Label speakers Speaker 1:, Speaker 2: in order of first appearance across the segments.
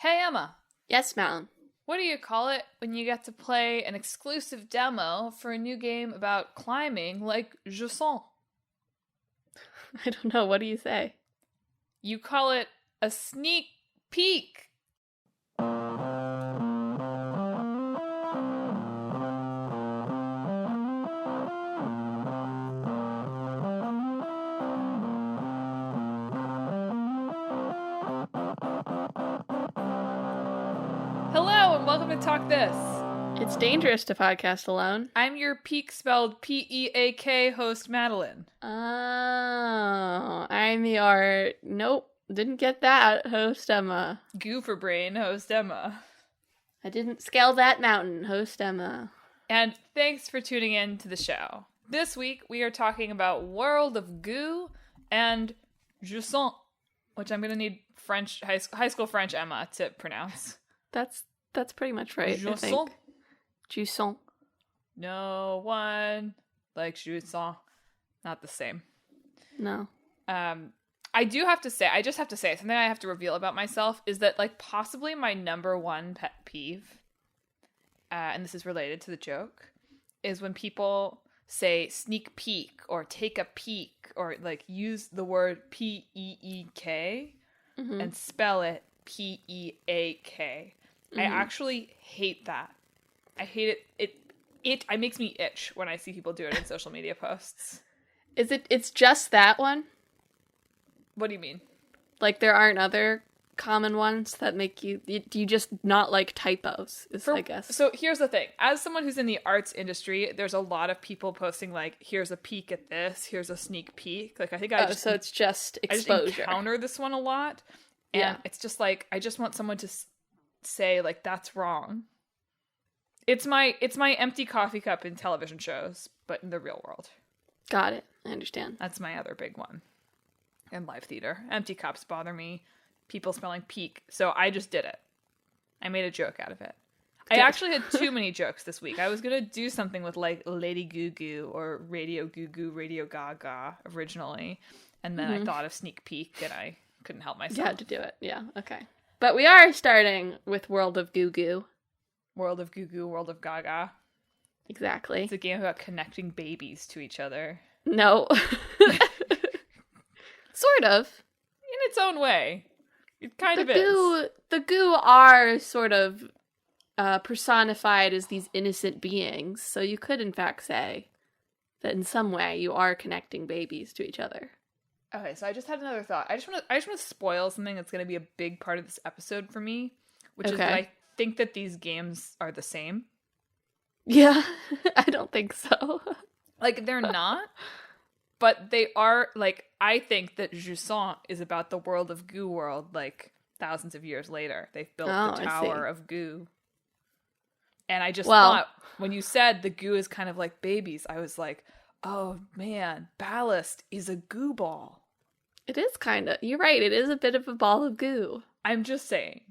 Speaker 1: Hey Emma,
Speaker 2: Yes, Madelyn.
Speaker 1: what do you call it when you get to play an exclusive demo for a new game about climbing like Jusant?
Speaker 2: I don't know. What do you say?
Speaker 1: You call it a sneak peek. Hello and welcome to Talk This.
Speaker 2: It's dangerous to podcast alone.
Speaker 1: I'm your peak spelled P-E-A-K host Madelyn.
Speaker 2: Oh, I'm your nope, didn't get that host Emma.
Speaker 1: Goo for brain host Emma.
Speaker 2: I didn't scale that mountain, host Emma.
Speaker 1: And thanks for tuning in to the show. This week we are talking about World of Goo and Jusant, which I'm going to need French high school French Emma to pronounce.
Speaker 2: That's pretty much right.
Speaker 1: Jusant?
Speaker 2: I think. Jusant.
Speaker 1: No one likes Jusant. Not the same.
Speaker 2: No.
Speaker 1: I just have to say, something I have to reveal about myself is that, like, possibly my number one pet peeve, and this is related to the joke, is when people say sneak peek or take a peek or, like, use the word P-E-E-K and spell it P-E-A-K. I actually hate that. I hate it. It makes me itch when I see people do it in social media posts.
Speaker 2: It's just that one?
Speaker 1: What do you mean?
Speaker 2: Like there aren't other common ones that make you just not like typos, I guess.
Speaker 1: So here's the thing. As someone who's in the arts industry, there's a lot of people posting like, here's a peek at this, here's a sneak peek. Like I think
Speaker 2: so it's just exposure.
Speaker 1: I just encounter this one a lot. And it's just like, I just want someone to say like, that's wrong. It's my empty coffee cup in television shows, but in the real world.
Speaker 2: Got it. I understand.
Speaker 1: That's my other big one. In live theater. Empty cups bother me. People smelling peak. So I just did it. I made a joke out of it. Good. I actually had too many jokes this week. I was going to do something with like Lady Goo Goo or Radio Goo Goo, Radio Gaga originally. And then I thought of sneak peek and I couldn't help myself.
Speaker 2: You had to do it. Yeah. Okay. But we are starting with World of Goo Goo.
Speaker 1: World of Goo Goo, World of Gaga.
Speaker 2: Exactly.
Speaker 1: It's a game about connecting babies to each other.
Speaker 2: No. Sort of.
Speaker 1: In its own way. It kind of is.
Speaker 2: The goo are sort of personified as these innocent beings, so you could in fact say that in some way you are connecting babies to each other.
Speaker 1: Okay, so I just had another thought. I just want to spoil something that's going to be a big part of this episode for me, which is that I think that these games are the same.
Speaker 2: Yeah, I don't think so.
Speaker 1: Like, they're not, but they are, like, I think that Jusant is about the World of Goo world, like, thousands of years later. They've built the Tower of Goo. And I just thought, when you said the goo is kind of like babies, I was like, oh, man, Ballast is a goo ball.
Speaker 2: It is kind of. You're right, it is a bit of a ball of goo.
Speaker 1: I'm just saying.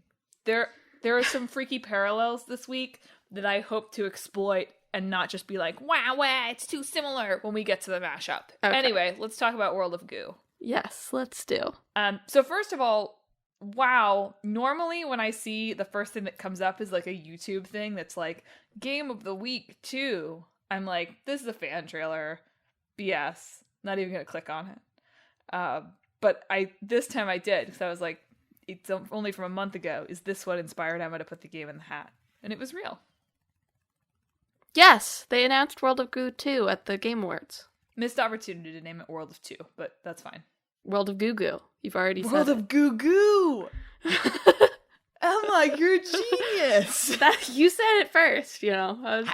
Speaker 1: There are some freaky parallels this week that I hope to exploit and not just be like, wow, it's too similar when we get to the mashup. Okay. Anyway, let's talk about World of Goo.
Speaker 2: Yes, let's do.
Speaker 1: So first of all, wow, normally when I see the first thing that comes up is like a YouTube thing that's like, Game of the Week 2, I'm like, this is a fan trailer. BS. Not even going to click on it. But this time I did, because I was like, it's only from a month ago. Is this what inspired Emma to put the game in the hat? And it was real.
Speaker 2: Yes, they announced World of Goo 2 at the Game Awards.
Speaker 1: Missed opportunity to name it World of 2, but that's fine.
Speaker 2: World of Goo Goo. You've already said
Speaker 1: World of Goo Goo! Emma, you're a genius!
Speaker 2: You said it first, you know.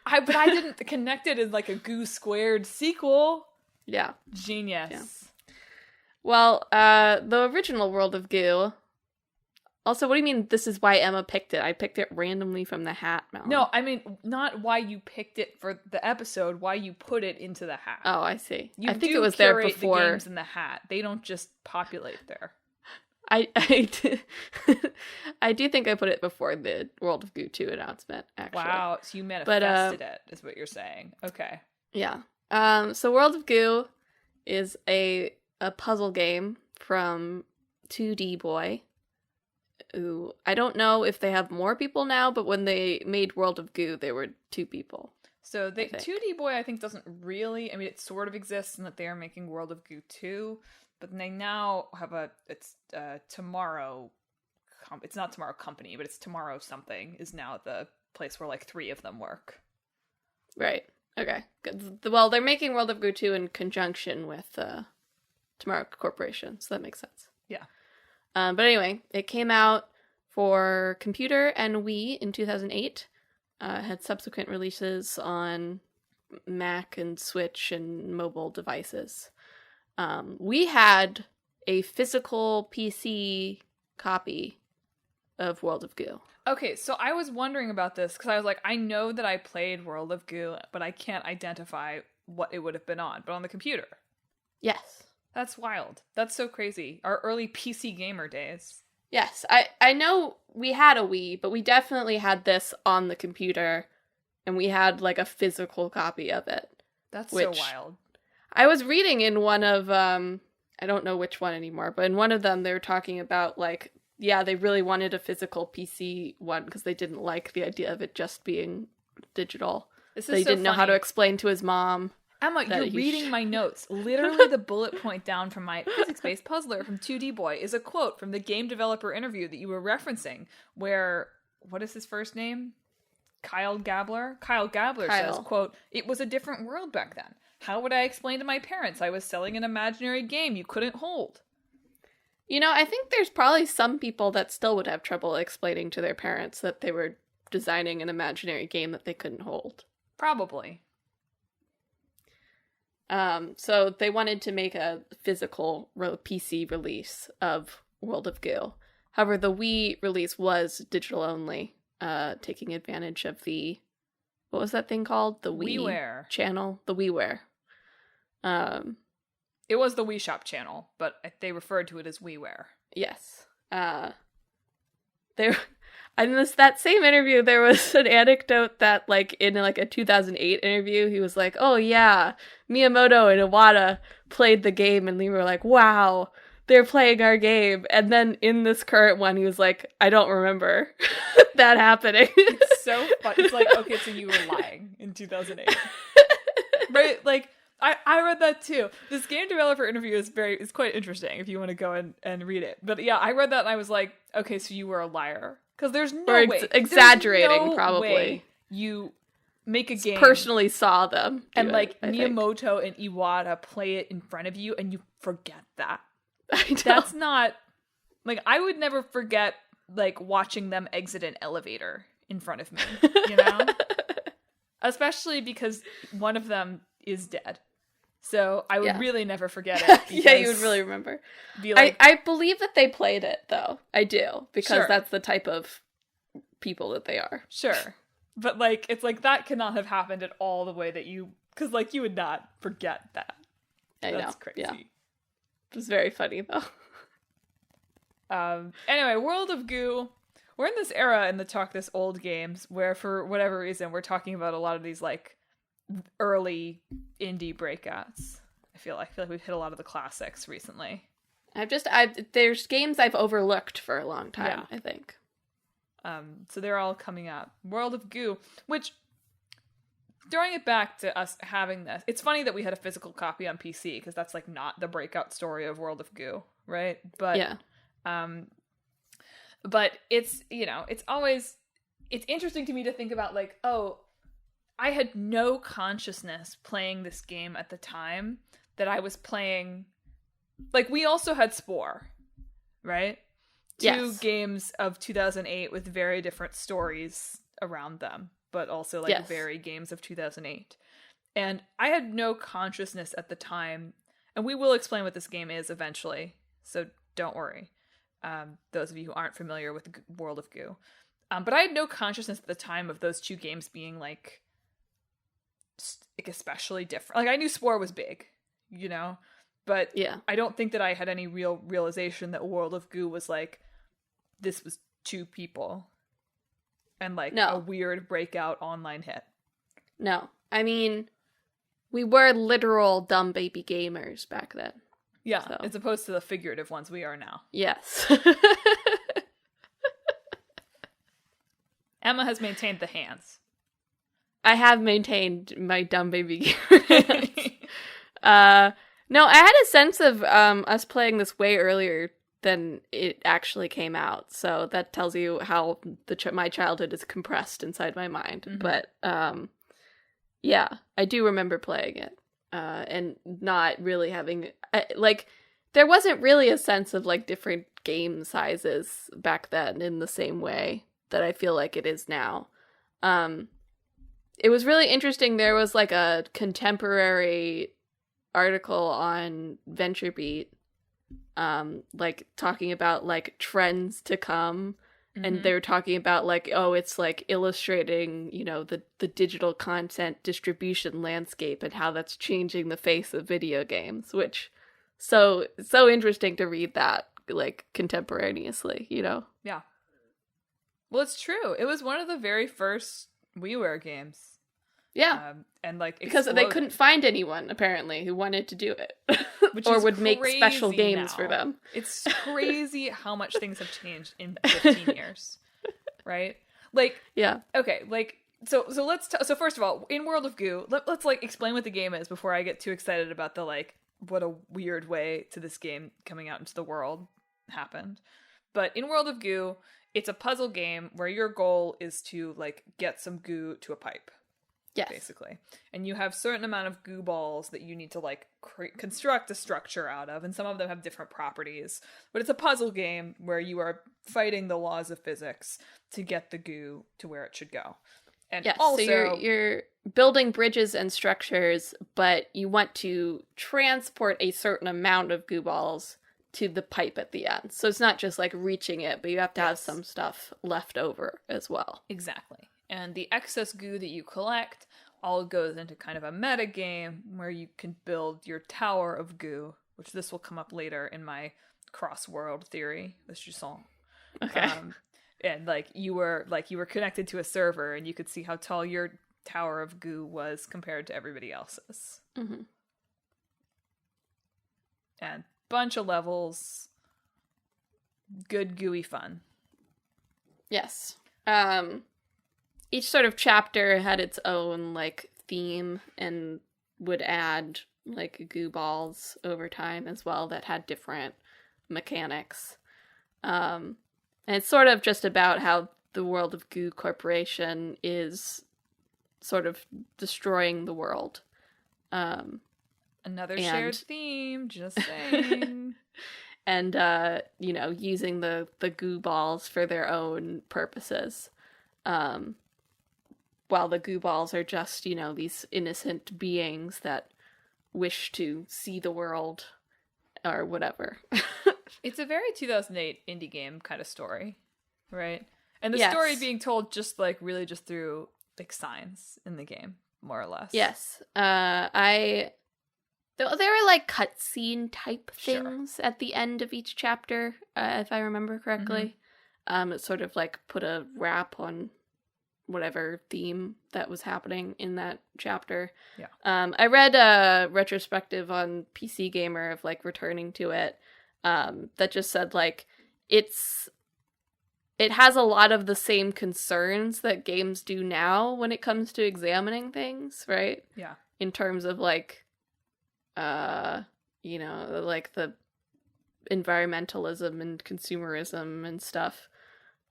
Speaker 1: But I didn't connect it as like a Goo Squared sequel.
Speaker 2: Yeah.
Speaker 1: Genius.
Speaker 2: Yeah. Well, the original World of Goo. Also, what do you mean this is why Emma picked it? I picked it randomly from the hat, Mel.
Speaker 1: No, I mean, not why you picked it for the episode, why you put it into the hat.
Speaker 2: Oh, I see.
Speaker 1: I think
Speaker 2: it was there before.
Speaker 1: The games in the hat. They don't just populate there.
Speaker 2: I do think I put it before the World of Goo 2 announcement, actually.
Speaker 1: Wow, so you manifested it, is what you're saying. Okay.
Speaker 2: Yeah. So World of Goo is a puzzle game from 2D Boy, Ooh, I don't know if they have more people now, but when they made World of Goo, they were 2 people.
Speaker 1: So 2D Boy, I think, doesn't really. I mean, it sort of exists in that they are making World of Goo 2, but they now have Tomorrow. It's not Tomorrow Company, but it's Tomorrow something is now the place where like 3 of them work.
Speaker 2: Right. Okay. Good. Well, they're making World of Goo 2 in conjunction with Tomorrow Corporation, so that makes sense.
Speaker 1: Yeah.
Speaker 2: But anyway, it came out for computer and Wii in 2008. Had subsequent releases on Mac and Switch and mobile devices. We had a physical PC copy of World of Goo.
Speaker 1: Okay, so I was wondering about this because I was like, I know that I played World of Goo, but I can't identify what it would have been on, but on the computer.
Speaker 2: Yes.
Speaker 1: That's wild. That's so crazy. Our early PC gamer days.
Speaker 2: Yes, I know we had a Wii, but we definitely had this on the computer, and we had, like, a physical copy of it.
Speaker 1: That's so wild.
Speaker 2: I was reading in one of, I don't know which one anymore, but in one of them they were talking about, like, yeah, they really wanted a physical PC one because they didn't like the idea of it just being digital. They didn't know how to explain to his mom.
Speaker 1: Emma, you're reading my notes. Literally the bullet point down from my physics-based puzzler from 2D Boy is a quote from the game developer interview that you were referencing, where, what is his first name? Kyle Gabler? Kyle Gabler says, quote, "It was a different world back then. How would I explain to my parents I was selling an imaginary game you couldn't hold?"
Speaker 2: You know, I think there's probably some people that still would have trouble explaining to their parents that they were designing an imaginary game that they couldn't hold.
Speaker 1: Probably.
Speaker 2: So they wanted to make a physical PC release of World of Goo. However, the Wii release was digital only, taking advantage of the, what was that thing called? The
Speaker 1: WiiWare
Speaker 2: channel? The WiiWare.
Speaker 1: It was the Wii Shop channel, but they referred to it as WiiWare.
Speaker 2: Yes. In that same interview, there was an anecdote that, like, in, like, a 2008 interview, he was like, "Oh, yeah, Miyamoto and Iwata played the game," and we were like, "Wow, they're playing our game." And then in this current one, he was like, "I don't remember that happening."
Speaker 1: It's so fun. It's like, okay, so you were lying in 2008. Right? Like, I read that too. This game developer interview is quite interesting if you want to go and read it. But yeah, I read that and I was like, okay, so you were a liar. Because there's no way.
Speaker 2: Exaggerating, probably.
Speaker 1: Way you make a game.
Speaker 2: Personally saw them.
Speaker 1: And like Miyamoto and Iwata play it in front of you and you forget that. That's not, like, I would never forget, like, watching them exit an elevator in front of me, you know? Especially because one of them is dead. So I would really never forget it.
Speaker 2: Yeah, you would really remember. I believe that they played it, though. I do. Because that's the type of people that they are.
Speaker 1: Sure. But, like, it's like, that cannot have happened at all the way that you... Because, like, you would not forget that. That's crazy. Yeah.
Speaker 2: It was very funny, though.
Speaker 1: Anyway, World of Goo. We're in this era in the Talk This Old games where, for whatever reason, we're talking about a lot of these, like, early indie breakouts. I feel like we've hit a lot of the classics recently.
Speaker 2: There's games I've overlooked for a long time, I think.
Speaker 1: So they're all coming up. World of Goo, which, throwing it back to us having this, it's funny that we had a physical copy on PC, because that's, like, not the breakout story of World of Goo, right? But, but it's, you know, it's interesting to me to think about, like, oh, I had no consciousness playing this game at the time that I was playing. Like, we also had Spore, right? Two games of 2008 with very different stories around them, but also, like, very games of 2008. And I had no consciousness at the time, and we will explain what this game is eventually, so don't worry, those of you who aren't familiar with World of Goo. But I had no consciousness at the time of those two games being, like especially different. Like, I knew Spore was big, you know, but I don't think that I had any real realization that World of Goo was, like, this was 2 people and, like, a weird breakout online hit.
Speaker 2: No, I mean, we were literal dumb baby gamers back then.
Speaker 1: Yeah, as opposed to the figurative ones we are now.
Speaker 2: Yes.
Speaker 1: Emma has maintained the hands.
Speaker 2: I have maintained my dumb baby gamer hands. No, I had a sense of us playing this way earlier than it actually came out, so that tells you how my childhood is compressed inside my mind. Mm-hmm. But yeah, I do remember playing it, and not really having like there wasn't really a sense of like different game sizes back then in the same way that I feel like it is now. It was really interesting. There was like a contemporary article on VentureBeat, like talking about like trends to come, and they were talking about like, oh, it's like illustrating, you know, the digital content distribution landscape and how that's changing the face of video games, which so interesting to read that like contemporaneously, you know.
Speaker 1: Yeah. Well, it's true. It was one of the very first WiiWare games.
Speaker 2: Yeah.
Speaker 1: And like
Speaker 2: because they couldn't find anyone apparently who wanted to do it or would make special games for them.
Speaker 1: It's crazy how much things have changed in 15 years. Right? Like, yeah. Okay, like so let's so first of all, in World of Goo, let's like explain what the game is before I get too excited about the like what a weird way to this game coming out into the world happened. But in World of Goo, it's a puzzle game where your goal is to like get some goo to a pipe. Yes. Basically. And you have a certain amount of goo balls that you need to like construct a structure out of, and some of them have different properties. But it's a puzzle game where you are fighting the laws of physics to get the goo to where it should go. And
Speaker 2: yes,
Speaker 1: also
Speaker 2: so you're building bridges and structures, but you want to transport a certain amount of goo balls to the pipe at the end. So it's not just like reaching it, but you have to have some stuff left over as well.
Speaker 1: Exactly. And the excess goo that you collect all goes into kind of a meta game where you can build your tower of goo, which this will come up later in my cross-world theory with Jusant.
Speaker 2: Okay.
Speaker 1: And like you were connected to a server and you could see how tall your tower of goo was compared to everybody else's.
Speaker 2: Mm-hmm.
Speaker 1: And bunch of levels, good gooey fun.
Speaker 2: Yes. Each sort of chapter had its own like theme and would add like goo balls over time as well that had different mechanics. And it's sort of just about how the World of Goo Corporation is sort of destroying the world.
Speaker 1: Another shared theme, just saying.
Speaker 2: And, you know, using the goo balls for their own purposes. While the goo balls are just, you know, these innocent beings that wish to see the world or whatever.
Speaker 1: It's a very 2008 indie game kind of story, right? And the story being told just like really just through like signs in the game, more or less.
Speaker 2: Yes. There were like cutscene type things at the end of each chapter, if I remember correctly. Mm-hmm. It sort of like put a wrap on whatever theme that was happening in that chapter.
Speaker 1: Yeah.
Speaker 2: I read a retrospective on PC Gamer of like returning to it, that just said like it has a lot of the same concerns that games do now when it comes to examining things, right?
Speaker 1: Yeah.
Speaker 2: In terms of like, you know, like the environmentalism and consumerism and stuff.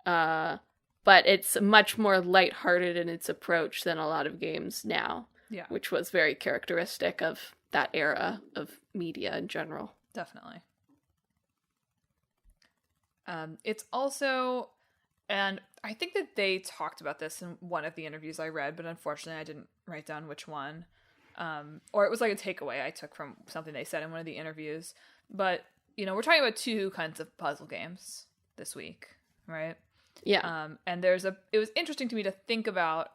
Speaker 2: But it's much more lighthearted in its approach than a lot of games now.
Speaker 1: Yeah.
Speaker 2: Which was very characteristic of that era of media in general.
Speaker 1: Definitely. It's also, and I think that they talked about this in one of the interviews I read, but unfortunately I didn't write down which one. Or it was like a takeaway I took from something they said in one of the interviews. But, you know, we're talking about two kinds of puzzle games this week, right?
Speaker 2: Yeah.
Speaker 1: And it was interesting to me to think about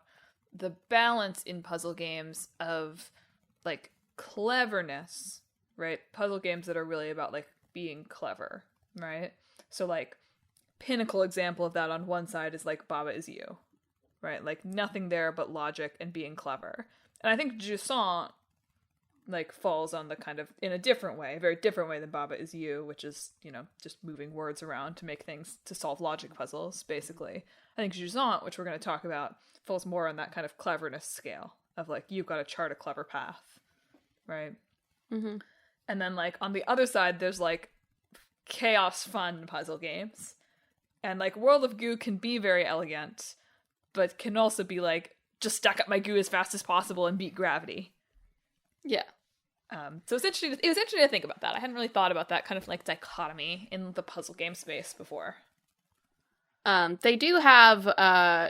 Speaker 1: the balance in puzzle games of like cleverness, right? Puzzle games that are really about like being clever, right? So like pinnacle example of that on one side is like Baba Is You, right? Like nothing there but logic and being clever. And I think Jusant like falls on the kind of, in a different way, a very different way than Baba Is You, which is, you know, just moving words around to make things, to solve logic puzzles, basically. I think Jusant, which we're going to talk about, falls more on that kind of cleverness scale of like, you've got to chart a clever path, right?
Speaker 2: Mm-hmm.
Speaker 1: And then like on the other side, there's like chaos fun puzzle games. And like World of Goo can be very elegant, but can also be like, just stack up my goo as fast as possible and beat gravity.
Speaker 2: Yeah.
Speaker 1: So it's interesting. It was interesting to think about that. I hadn't really thought about that kind of like dichotomy in the puzzle game space before.
Speaker 2: They do have,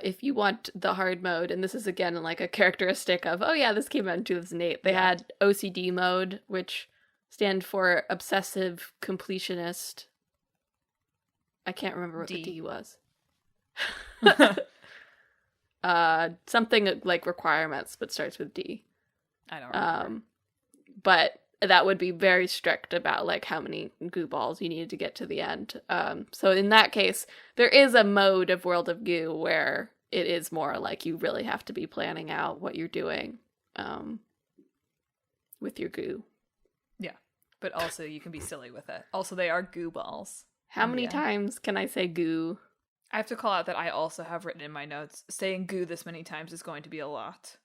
Speaker 2: if you want the hard mode, and this is again like a characteristic of, oh yeah, this came out in 2008. They had OCD mode, which stand for obsessive completionist. I can't remember what the D was. Something like requirements, but starts with D.
Speaker 1: I don't remember.
Speaker 2: But that would be very strict about like how many goo balls you needed to get to the end. So in that case, there is a mode of World of Goo where it is more like you really have to be planning out what you're doing with your goo.
Speaker 1: Yeah, but also you can be silly with it. Also, they are goo balls.
Speaker 2: How many times can I say goo?
Speaker 1: I have to call out that I also have written in my notes, saying goo this many times is going to be a lot.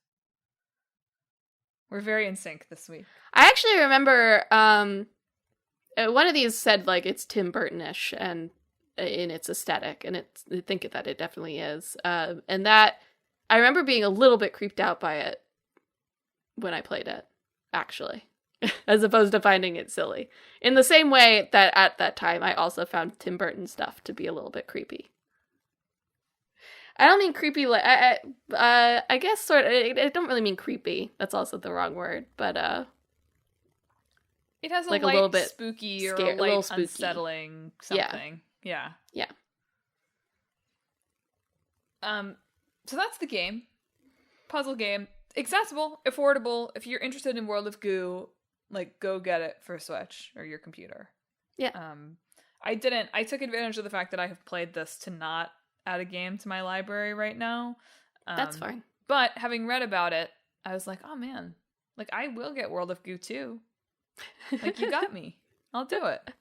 Speaker 1: We're very in sync this week.
Speaker 2: I actually remember one of these said like it's Tim Burton-ish and in its aesthetic, and I think that it definitely is. And that I remember being a little bit creeped out by it when I played it, actually, as opposed to finding it silly. In the same way that at that time I also found Tim Burton stuff to be a little bit creepy. I don't mean creepy, like, I guess sort of, I don't really mean creepy. That's also the wrong word, but,
Speaker 1: it has a
Speaker 2: like
Speaker 1: light,
Speaker 2: a little bit
Speaker 1: spooky or a light unsettling something. Yeah. So that's the game. Puzzle game. Accessible, affordable. If you're interested in World of Goo, like, go get it for Switch or your computer.
Speaker 2: Yeah.
Speaker 1: I took advantage of the fact that I have played this to not add a game to my library right now.
Speaker 2: That's fine.
Speaker 1: But having read about it, I was like, oh man, like I will get World of Goo too. Like you got me. I'll do it.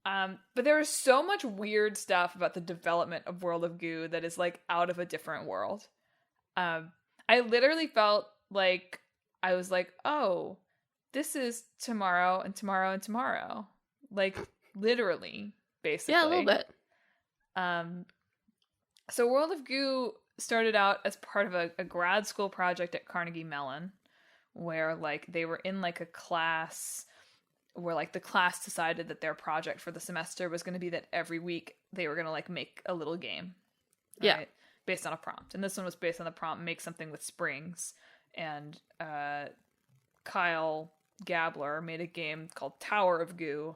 Speaker 1: But there is so much weird stuff about the development of World of Goo that is like out of a different world. I literally felt like I was like, oh, this is tomorrow and tomorrow and tomorrow. Like literally, basically.
Speaker 2: Yeah, a little bit.
Speaker 1: So World of Goo started out as part of a grad school project at Carnegie Mellon, where like they were in like a class where like the class decided that their project for the semester was going to be that every week they were going to like make a little game.
Speaker 2: Yeah.
Speaker 1: Right? Based on a prompt. And this one was based on the prompt, make something with springs. And Kyle Gabler made a game called Tower of Goo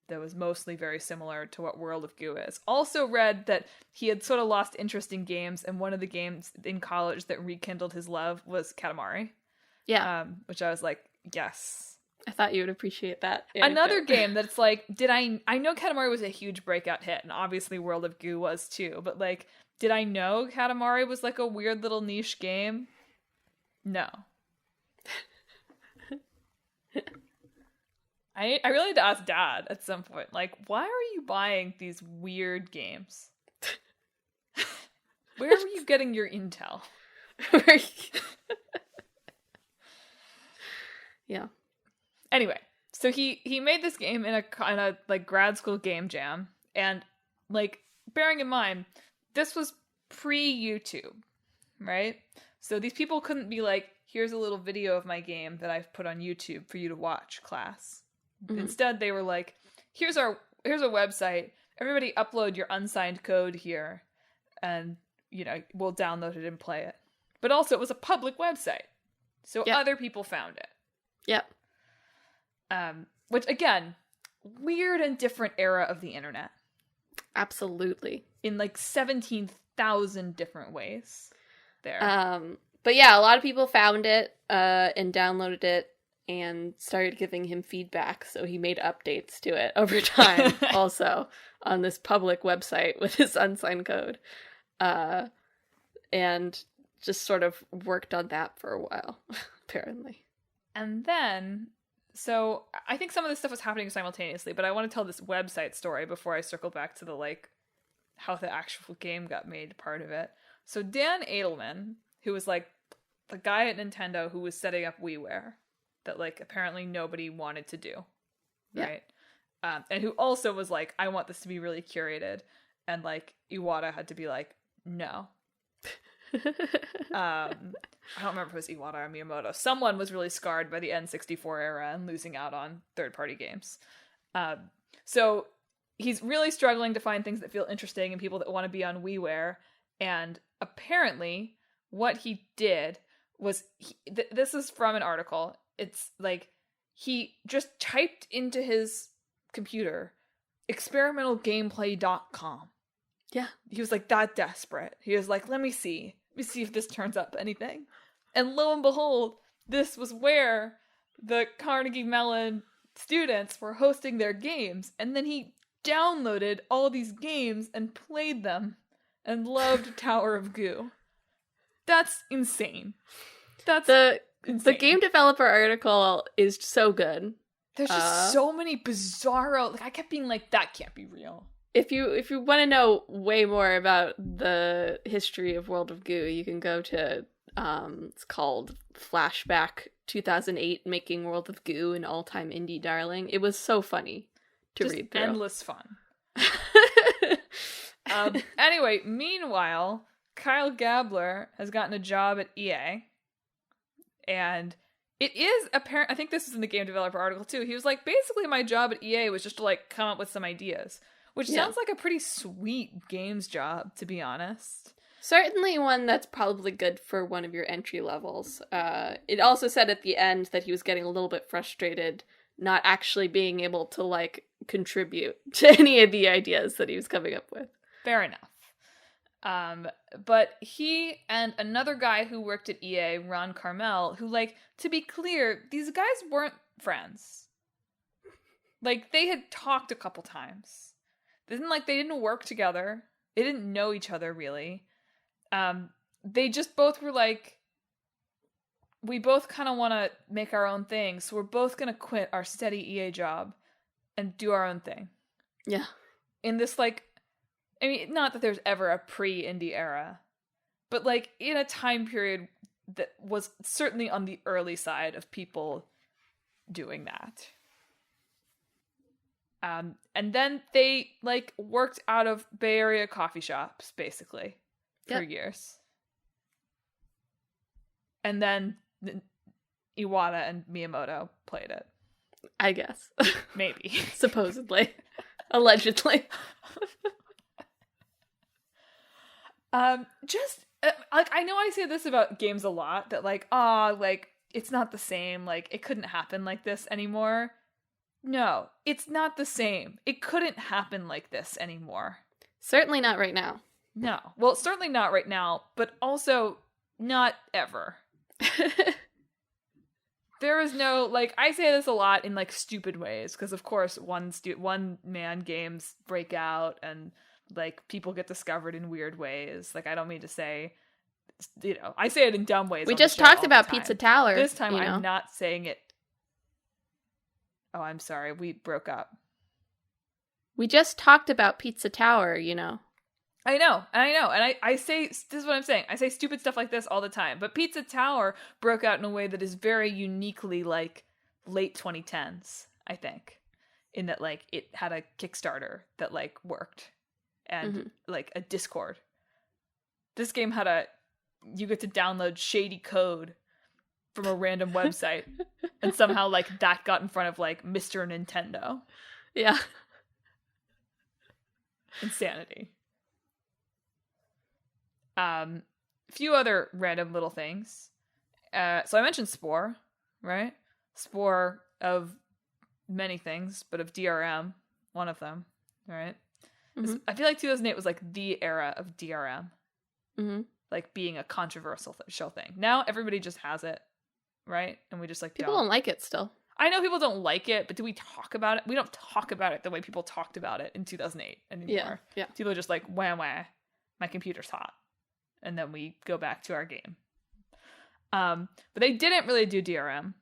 Speaker 1: that was mostly very similar to what World of Goo is. Also read that he had sort of lost interest in games, and one of the games in college that rekindled his love was Katamari.
Speaker 2: Yeah.
Speaker 1: Which I was like, yes.
Speaker 2: I thought you would appreciate that.
Speaker 1: Another game that's like, I know Katamari was a huge breakout hit, and obviously World of Goo was too, but like, did I know Katamari was like a weird little niche game? No. I really had to ask Dad at some point, like, why are you buying these weird games? Where were you getting your intel?
Speaker 2: Yeah.
Speaker 1: Anyway, so he made this game in a like grad school game jam, and like bearing in mind this was pre-YouTube, right? So these people couldn't be like, here's a little video of my game that I've put on YouTube for you to watch, class. Mm-hmm. Instead, they were like, here's a website. Everybody upload your unsigned code here, and you know we'll download it and play it. But also, it was a public website, so other people found it.
Speaker 2: Yep.
Speaker 1: Which again, weird and different era of the internet.
Speaker 2: Absolutely.
Speaker 1: In like 17,000 different ways. There.
Speaker 2: But yeah, a lot of people found it and downloaded it and started giving him feedback, so he made updates to it over time also on this public website with his unsigned code. And just sort of worked on that for a while, apparently.
Speaker 1: And then, so I think some of this stuff was happening simultaneously, but I want to tell this website story before I circle back to the, like, how the actual game got made part of it. So Dan Edelman, who was, like, the guy at Nintendo who was setting up WiiWare that, like, apparently nobody wanted to do, right? And who also was like, I want this to be really curated. And, like, Iwata had to be like, no. I don't remember if it was Iwata or Miyamoto. Someone was really scarred by the N64 era and losing out on third-party games. So he's really struggling to find things that feel interesting and people that want to be on WiiWare. And apparently what he did was, this is from an article. It's like, he just typed into his computer experimentalgameplay.com.
Speaker 2: Yeah.
Speaker 1: He was like that desperate. He was like, let me see if this turns up anything. And lo and behold, this was where the Carnegie Mellon students were hosting their games. And then he downloaded all these games and played them and loved Tower of Goo. That's insane. That's insane.
Speaker 2: The game developer article is so good.
Speaker 1: There's just so many bizarro, like, I kept being like, that can't be real.
Speaker 2: If you want to know way more about the history of World of Goo, you can go to it's called Flashback 2008 Making World of Goo an All-Time Indie Darling. It was so funny to
Speaker 1: just
Speaker 2: read through.
Speaker 1: Endless fun. Anyway, meanwhile, Kyle Gabler has gotten a job at EA. And it is apparent, I think this is in the game developer article too. He was like, basically my job at EA was just to, like, come up with some ideas. Which sounds like a pretty sweet games job, to be honest.
Speaker 2: Certainly one that's probably good for one of your entry levels. It also said at the end that he was getting a little bit frustrated not actually being able to, like, contribute to any of the ideas that he was coming up with.
Speaker 1: Fair enough. But he and another guy who worked at EA, Ron Carmel, who, like, to be clear, these guys weren't friends. Like, they had talked a couple times. They didn't work together. They didn't know each other, really. They just both were like, we both kind of want to make our own thing, so we're both going to quit our steady EA job and do our own thing.
Speaker 2: Yeah.
Speaker 1: In this, like, I mean, not that there's ever a pre-indie era, but, like, in a time period that was certainly on the early side of people doing that. And then they, like, worked out of Bay Area coffee shops, basically, for years. And then Iwata and Miyamoto played it.
Speaker 2: I guess.
Speaker 1: Maybe.
Speaker 2: Supposedly. Allegedly.
Speaker 1: Like, I know I say this about games a lot, that, like, like, it's not the same, like, it couldn't happen like this anymore. No, it's not the same. It couldn't happen like this anymore.
Speaker 2: Certainly not right now.
Speaker 1: No. Well, certainly not right now, but also not ever. There is no, like, I say this a lot in, like, stupid ways, because, of course, one-man games break out, and, like, people get discovered in weird ways. Like, I don't mean to say, you know, I say it in dumb ways.
Speaker 2: We just talked about Pizza Tower.
Speaker 1: This time, I'm not saying it. Oh, I'm sorry. We broke up.
Speaker 2: We just talked about Pizza Tower, you know.
Speaker 1: I know. And I say, this is what I'm saying. I say stupid stuff like this all the time. But Pizza Tower broke out in a way that is very uniquely, like, late 2010s, I think. In that, like, it had a Kickstarter that, like, worked. And, like, a Discord. This game had you get to download shady code from a random website. And somehow, like, that got in front of, like, Mr. Nintendo.
Speaker 2: Yeah.
Speaker 1: Insanity. Few other random little things. So I mentioned Spore, right? Spore of many things, but of DRM, one of them, right? I feel like 2008 was, like, the era of DRM. Like, being a controversial thing. Now everybody just has it, right? And we just, like,
Speaker 2: people don't like it still.
Speaker 1: I know people don't like it, but do we talk about it? We don't talk about it the way people talked about it in 2008 anymore.
Speaker 2: Yeah.
Speaker 1: People are just like, wah, wah, my computer's hot. And then we go back to our game. But they didn't really do DRM.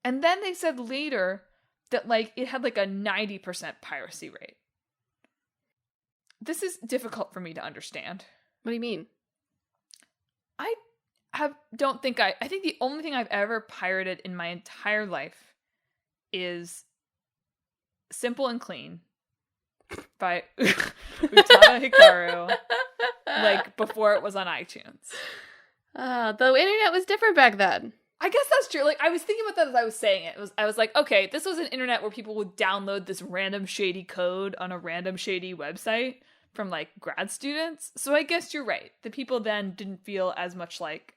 Speaker 1: And then they said later that, like, it had, like, a 90% piracy rate. This is difficult for me to understand.
Speaker 2: What do you mean?
Speaker 1: I think the only thing I've ever pirated in my entire life is Simple and Clean by Utada Hikaru, like, before it was on iTunes.
Speaker 2: The internet was different back then.
Speaker 1: I guess that's true. Like, I was thinking about that as I was saying it. I was like, okay, this was an internet where people would download this random shady code on a random shady website from, like, grad students. So I guess you're right. The people then didn't feel as much like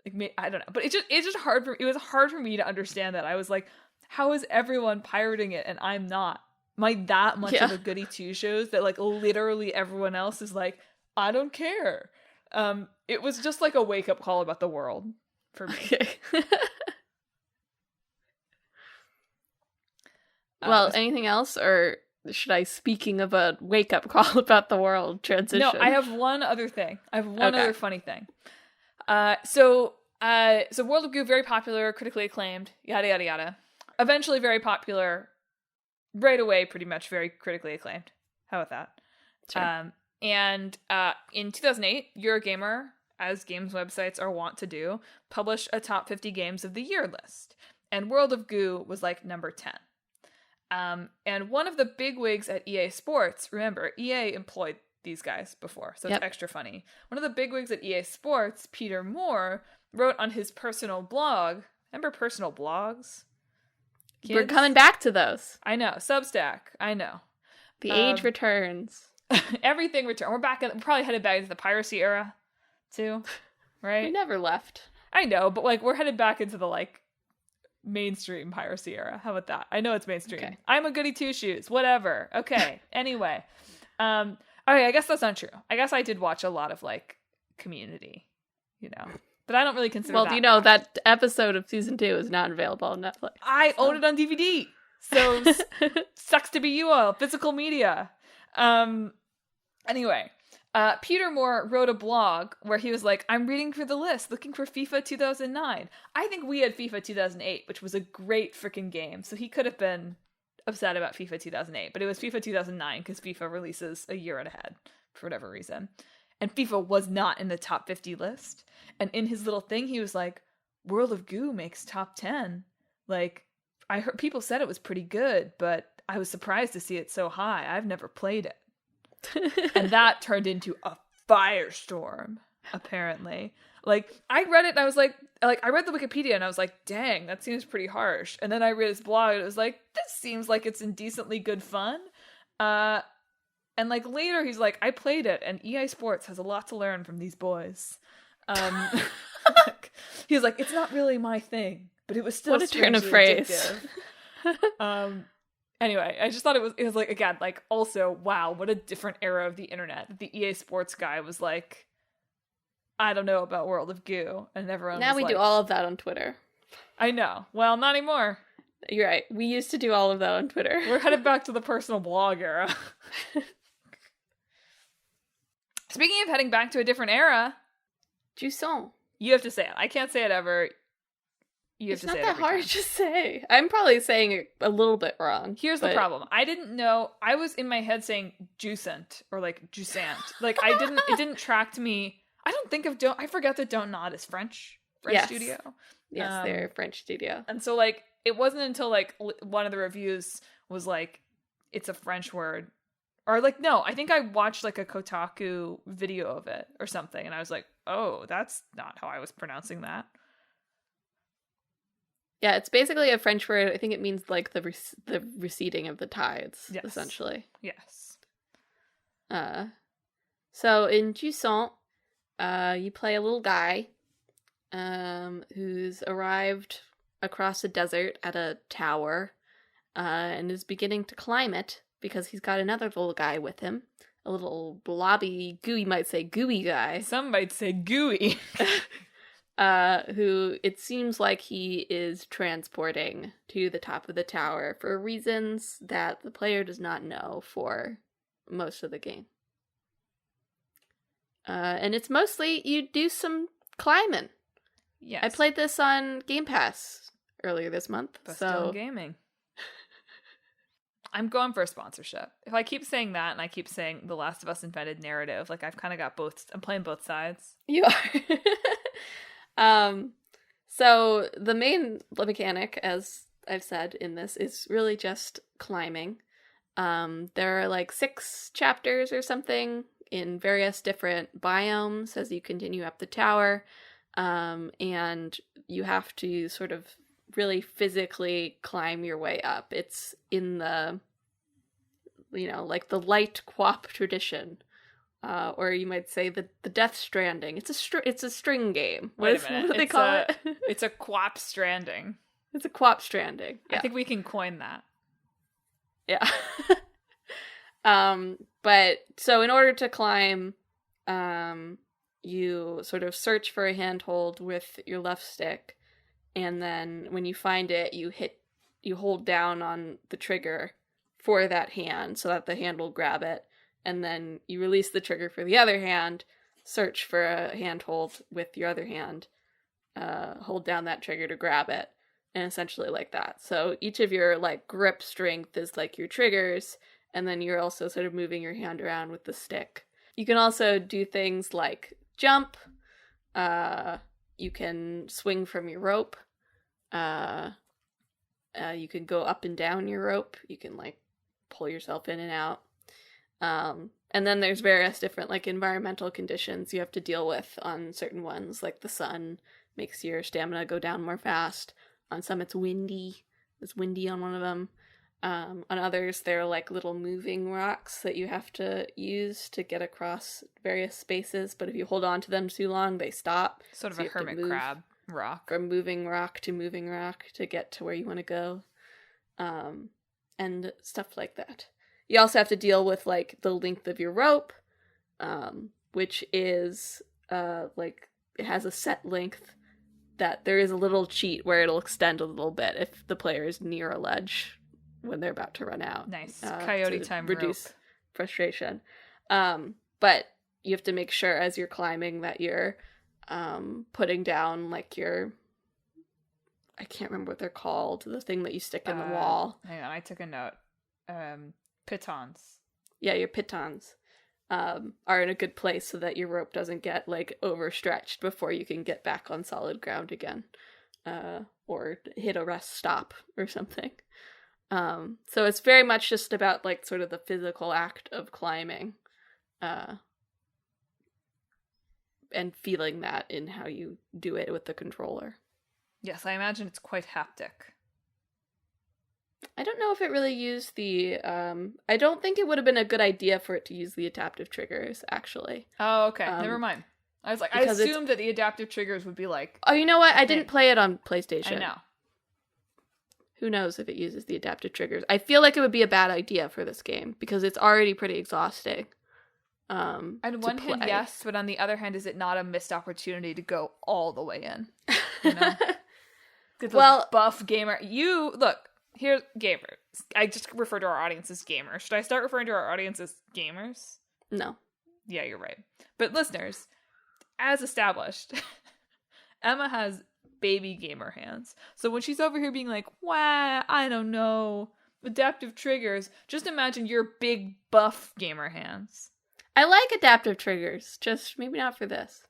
Speaker 1: I don't know. But it was hard for me to understand that. I was like, how is everyone pirating it and I'm not? Am I that much of a goody two shoes that, like, literally everyone else is like, I don't care. It was just like a wake up call about the world for me.
Speaker 2: Okay. Well, anything else, or should I, speaking of a wake up call about the world, transition?
Speaker 1: No, I have one other thing. I have one other funny thing. So World of Goo, very popular, critically acclaimed, yada yada yada. Eventually very popular, right away, pretty much very critically acclaimed. How about that?
Speaker 2: Sure.
Speaker 1: And in 2008, Eurogamer, as games websites are wont to do, published a top 50 games of the year list. And World of Goo was, like, number 10. And one of the bigwigs at EA Sports, remember, EA employed these guys before, so it's extra funny. One of the bigwigs at EA Sports, Peter Moore, wrote on his personal blog. Remember personal blogs? Kids?
Speaker 2: We're coming back to those.
Speaker 1: I know. Substack. I know.
Speaker 2: The age returns.
Speaker 1: Everything returned. We're probably headed back into the piracy era, too, right?
Speaker 2: We never left.
Speaker 1: I know, but, like, we're headed back into the, like, mainstream piracy era. How about that? I know it's mainstream. Okay. I'm a goody two shoes. Whatever. Okay. Anyway. Okay, I guess that's not true. I guess I did watch a lot of, like, Community, you know. But I don't really consider that.
Speaker 2: Well, you know, that episode of season 2 is not available on Netflix.
Speaker 1: I own it on DVD. So, sucks to be you all. Physical media. Anyway, Peter Moore wrote a blog where he was like, I'm reading through the list, looking for FIFA 2009. I think we had FIFA 2008, which was a great freaking game. So he could have been upset about FIFA 2008, but it was FIFA 2009 because FIFA releases a year ahead for whatever reason. And FIFA was not in the top 50 list. And in his little thing, he was like, World of Goo makes top 10. Like, I heard people said it was pretty good, but I was surprised to see it so high. I've never played it. And that turned into a firestorm, apparently. Like, I read it and I was like, I read the Wikipedia and I was like, dang, that seems pretty harsh. And then I read his blog and it was like, this seems like it's in decently good fun. And, like, later he's like, I played it and EA Sports has a lot to learn from these boys. He was like, it's not really my thing, but it was still
Speaker 2: what a turn of phrase.
Speaker 1: Anyway, I just thought it was like, again, like, also, wow, what a different era of the internet. The EA Sports guy was like, I don't know about World of Goo, and everyone
Speaker 2: now we do all of that on Twitter.
Speaker 1: I know. Well, not anymore.
Speaker 2: You're right. We used to do all of that on Twitter.
Speaker 1: We're headed back to the personal blog era. Speaking of heading back to a different era,
Speaker 2: Jusant.
Speaker 1: You have to say it. I can't say it ever.
Speaker 2: It's not that hard to say. I'm probably saying it a little bit wrong.
Speaker 1: Here's the problem. I didn't know. I was in my head saying Jusant or like Jusant. Like it didn't track to me. I don't think of Don't. I forgot that Don't Nod is French studio.
Speaker 2: Yes, they're a French studio.
Speaker 1: And so like it wasn't until like one of the reviews was like it's a French word, or like no, I think I watched like a Kotaku video of it or something, and I was like, oh, that's not how I was pronouncing that.
Speaker 2: Yeah, it's basically a French word. I think it means like the receding of the tides, essentially.
Speaker 1: Yes.
Speaker 2: So in Jusant, you play a little guy who's arrived across a desert at a tower and is beginning to climb it because he's got another little guy with him. A little blobby, gooey, might say gooey guy.
Speaker 1: Some might say gooey.
Speaker 2: Who it seems like he is transporting to the top of the tower for reasons that the player does not know for most of the game. And it's mostly you do some climbing.
Speaker 1: Yes.
Speaker 2: I played this on Game Pass earlier this month.
Speaker 1: But still in gaming. I'm going for a sponsorship. If I keep saying that and I keep saying The Last of Us invented narrative, like I've kind of got both. I'm playing both sides.
Speaker 2: You are. So the main mechanic, as I've said in this, is really just climbing. There are like 6 chapters or something in various different biomes as you continue up the tower. And you have to sort of really physically climb your way up. It's in the, like the light QWOP tradition. Or you might say the Death Stranding. It's a string game.
Speaker 1: Wait a minute.
Speaker 2: What do they call it?
Speaker 1: It's a QWOP Stranding.
Speaker 2: It's a QWOP Stranding. Yeah.
Speaker 1: I think we can coin that.
Speaker 2: Yeah. But so in order to climb, you sort of search for a handhold with your left stick, and then when you find it, you hold down on the trigger for that hand so that the hand will grab it. And then you release the trigger for the other hand, search for a handhold with your other hand, hold down that trigger to grab it, and essentially like that. So each of your like grip strength is like your triggers, and then you're also sort of moving your hand around with the stick. You can also do things like jump, you can swing from your rope, you can go up and down your rope, you can like pull yourself in and out. And then there's various different like environmental conditions you have to deal with on certain ones, like the sun makes your stamina go down more fast. On some it's windy. It's windy on one of them. On others they're like little moving rocks that you have to use to get across various spaces, but if you hold on to them too long, they stop.
Speaker 1: Sort of a hermit crab rock.
Speaker 2: From moving rock to get to where you want to go. And stuff like that. You also have to deal with, like, the length of your rope, which is, like, it has a set length that there is a little cheat where it'll extend a little bit if the player is near a ledge when they're about to run out.
Speaker 1: Nice. Coyote time
Speaker 2: reduce
Speaker 1: rope.
Speaker 2: Frustration. But you have to make sure as you're climbing that you're putting down, like, your... I can't remember what they're called. The thing that you stick in the wall.
Speaker 1: Hang on, I took a note. Pitons.
Speaker 2: Yeah, your pitons are in a good place so that your rope doesn't get, like, overstretched before you can get back on solid ground again. Or hit a rest stop or something. So it's very much just about, like, sort of the physical act of climbing. And feeling that in how you do it with the controller.
Speaker 1: Yes, I imagine it's quite haptic.
Speaker 2: I don't know if it really used the, I don't think it would have been a good idea for it to use the adaptive triggers, actually.
Speaker 1: Oh, okay. Never mind. I was like, I assumed that the adaptive triggers would be like...
Speaker 2: Oh, you know what? I didn't play it on PlayStation.
Speaker 1: I know.
Speaker 2: Who knows if it uses the adaptive triggers. I feel like it would be a bad idea for this game, because it's already pretty exhausting.
Speaker 1: On one hand, yes, but on the other hand, is it not a missed opportunity to go all the way in? You know? Well, buff gamer... Look... Here, gamers. I just refer to our audience as gamers. Should I start referring to our audience as gamers?
Speaker 2: No.
Speaker 1: Yeah, you're right. But listeners, as established, Emma has baby gamer hands. So when she's over here being like, "Wah, I don't know, adaptive triggers," just imagine your big buff gamer hands.
Speaker 2: I like adaptive triggers, just maybe not for this.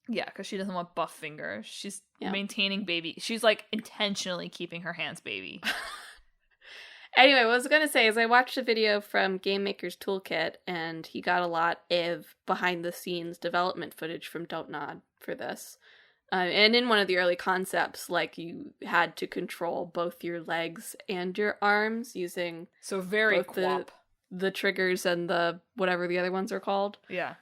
Speaker 1: Yeah, because she doesn't want buff fingers. She's maintaining baby. She's like intentionally keeping her hands baby.
Speaker 2: Anyway, what I was going to say is I watched a video from Game Maker's Toolkit, and he got a lot of behind-the-scenes development footage from Don't Nod for this. And in one of the early concepts, like, you had to control both your legs and your arms using...
Speaker 1: So very QWOP.
Speaker 2: The triggers and the whatever the other ones are called.
Speaker 1: Yeah.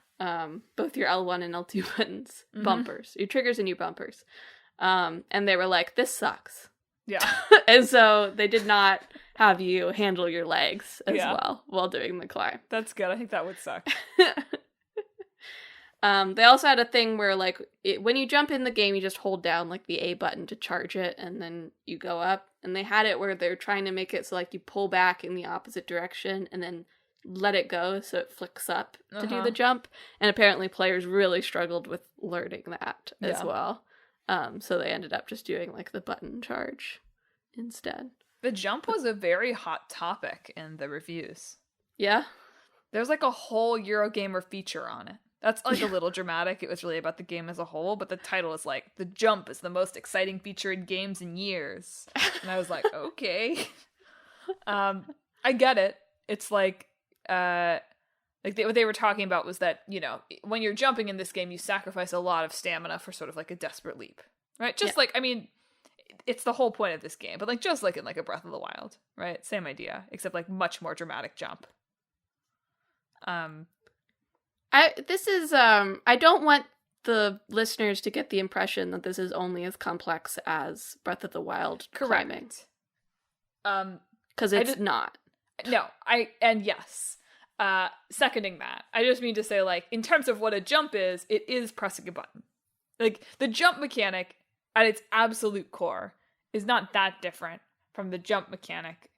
Speaker 2: Both your L1 and L2 buttons. Mm-hmm. Bumpers. Your triggers and your bumpers. And they were like, this sucks.
Speaker 1: Yeah.
Speaker 2: And so they did not have you handle your legs as well while doing the climb.
Speaker 1: That's good. I think that would suck.
Speaker 2: They also had a thing where, like, when you jump in the game, you just hold down, like, the A button to charge it, and then you go up. And they had it where they're trying to make it so, like, you pull back in the opposite direction and then let it go so it flicks up to do the jump. And apparently players really struggled with learning that as well. So they ended up just doing, like, the button charge. instead.
Speaker 1: The jump was a very hot topic in the reviews.
Speaker 2: Yeah?
Speaker 1: There's like a whole Eurogamer feature on it. That's like a little dramatic. It was really about the game as a whole, but the title is like, "The jump is the most exciting feature in games in years." And I was like, okay. I get it. It's like what they were talking about was that, you know, when you're jumping in this game, you sacrifice a lot of stamina for sort of like a desperate leap, right? Just like, I mean, it's the whole point of this game, but like just like in like a Breath of the Wild, right? Same idea, except like much more dramatic jump.
Speaker 2: I don't want the listeners to get the impression that this is only as complex as Breath of the Wild climbing. Because it's not.
Speaker 1: No, yes. Seconding that. I just mean to say, like, in terms of what a jump is, it is pressing a button. Like, the jump mechanic at its absolute core is not that different from the jump mechanic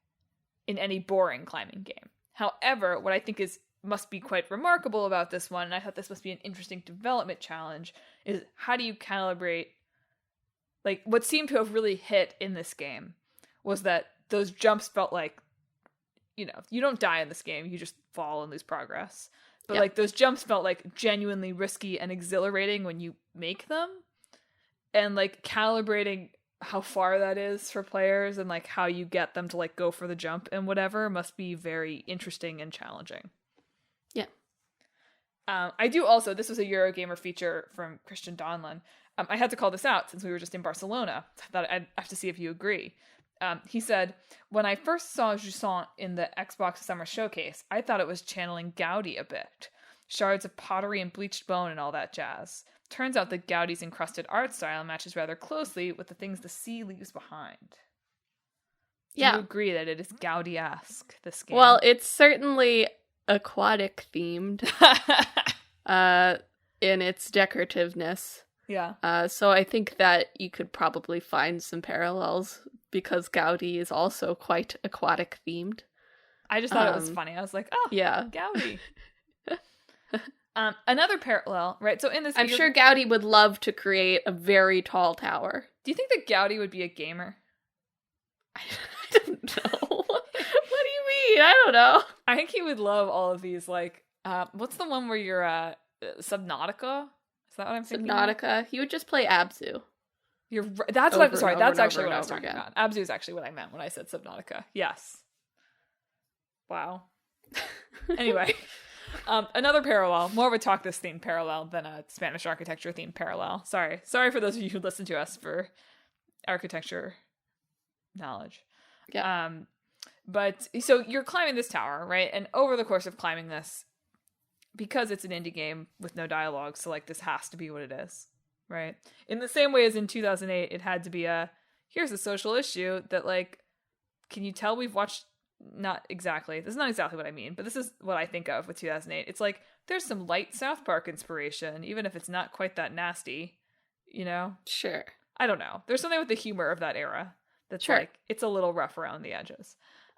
Speaker 1: in any boring climbing game. However, what I think must be quite remarkable about this one, and I thought this must be an interesting development challenge, is how do you calibrate, like, what seemed to have really hit in this game was that those jumps felt like, you know, you don't die in this game, you just fall and lose progress. But like those jumps felt like genuinely risky and exhilarating when you make them. And like calibrating how far that is for players and like how you get them to like go for the jump and whatever must be very interesting and challenging.
Speaker 2: Yeah.
Speaker 1: I do also, this was a Eurogamer feature from Christian Donlan. I had to call this out since we were just in Barcelona. I thought I'd have to see if you agree. He said, "When I first saw Jusant in the Xbox Summer Showcase, I thought it was channeling Gaudi a bit. Shards of pottery and bleached bone and all that jazz. Turns out that Gaudi's encrusted art style matches rather closely with the things the sea leaves behind." Do you agree that it is Gaudi-esque, this game?
Speaker 2: Well, it's certainly aquatic themed in its decorativeness.
Speaker 1: Yeah.
Speaker 2: So I think that you could probably find some parallels because Gaudi is also quite aquatic themed.
Speaker 1: I just thought it was funny. I was like, oh, yeah, Gaudi. Another parallel, right? So in this,
Speaker 2: I'm sure Gaudi would love to create a very tall tower.
Speaker 1: Do you think that Gaudi would be a gamer?
Speaker 2: I don't know. What do you mean? I don't know.
Speaker 1: I think he would love all of these. Like, what's the one where you're Subnautica? Is that what I'm thinking?
Speaker 2: Subnautica. He would just play Abzu.
Speaker 1: That's what I'm sorry. That's actually what I was talking about. Abzu is actually what I meant when I said Subnautica. Yes. Wow. Anyway, another parallel, more of a Talk This themed parallel than a Spanish architecture themed parallel. Sorry for those of you who listen to us for architecture knowledge.
Speaker 2: Yeah.
Speaker 1: But so you're climbing this tower, right? And over the course of climbing this, because it's an indie game with no dialogue, so like this has to be what it is. Right? In the same way as in 2008, it had to be here's a social issue that, like, can you tell we've watched, not exactly, this is not exactly what I mean, but this is what I think of with 2008. It's like, there's some light South Park inspiration, even if it's not quite that nasty, you know?
Speaker 2: Sure.
Speaker 1: I don't know. There's something with the humor of that era that's like, it's a little rough around the edges.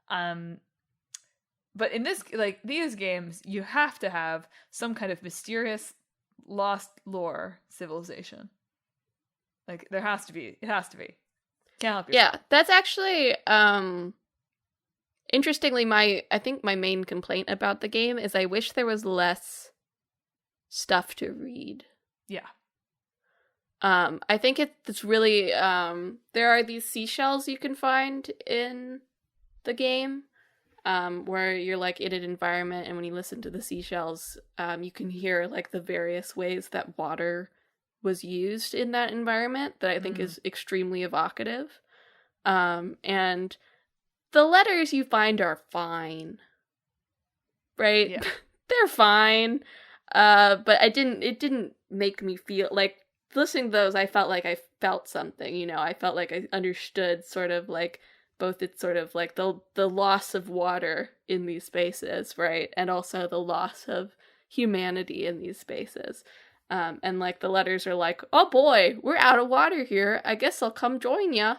Speaker 1: But in this, like, these games, you have to have some kind of mysterious lost lore civilization. Like, there has to be. It has to be. Can't help yourself.
Speaker 2: Yeah, that's actually interestingly I think my main complaint about the game is I wish there was less stuff to read.
Speaker 1: Yeah.
Speaker 2: I think it's really there are these seashells you can find in the game where you're like in an environment, and when you listen to the seashells, you can hear like the various ways that water was used in that environment that I think is extremely evocative. And the letters you find are fine, right?
Speaker 1: Yeah.
Speaker 2: They're fine. But it didn't make me feel like listening to those. I felt like I felt something, you know. I felt like I understood sort of like both it's sort of like the loss of water in these spaces, right? And also the loss of humanity in these spaces. And like the letters are like, oh boy, we're out of water here. I guess I'll come join ya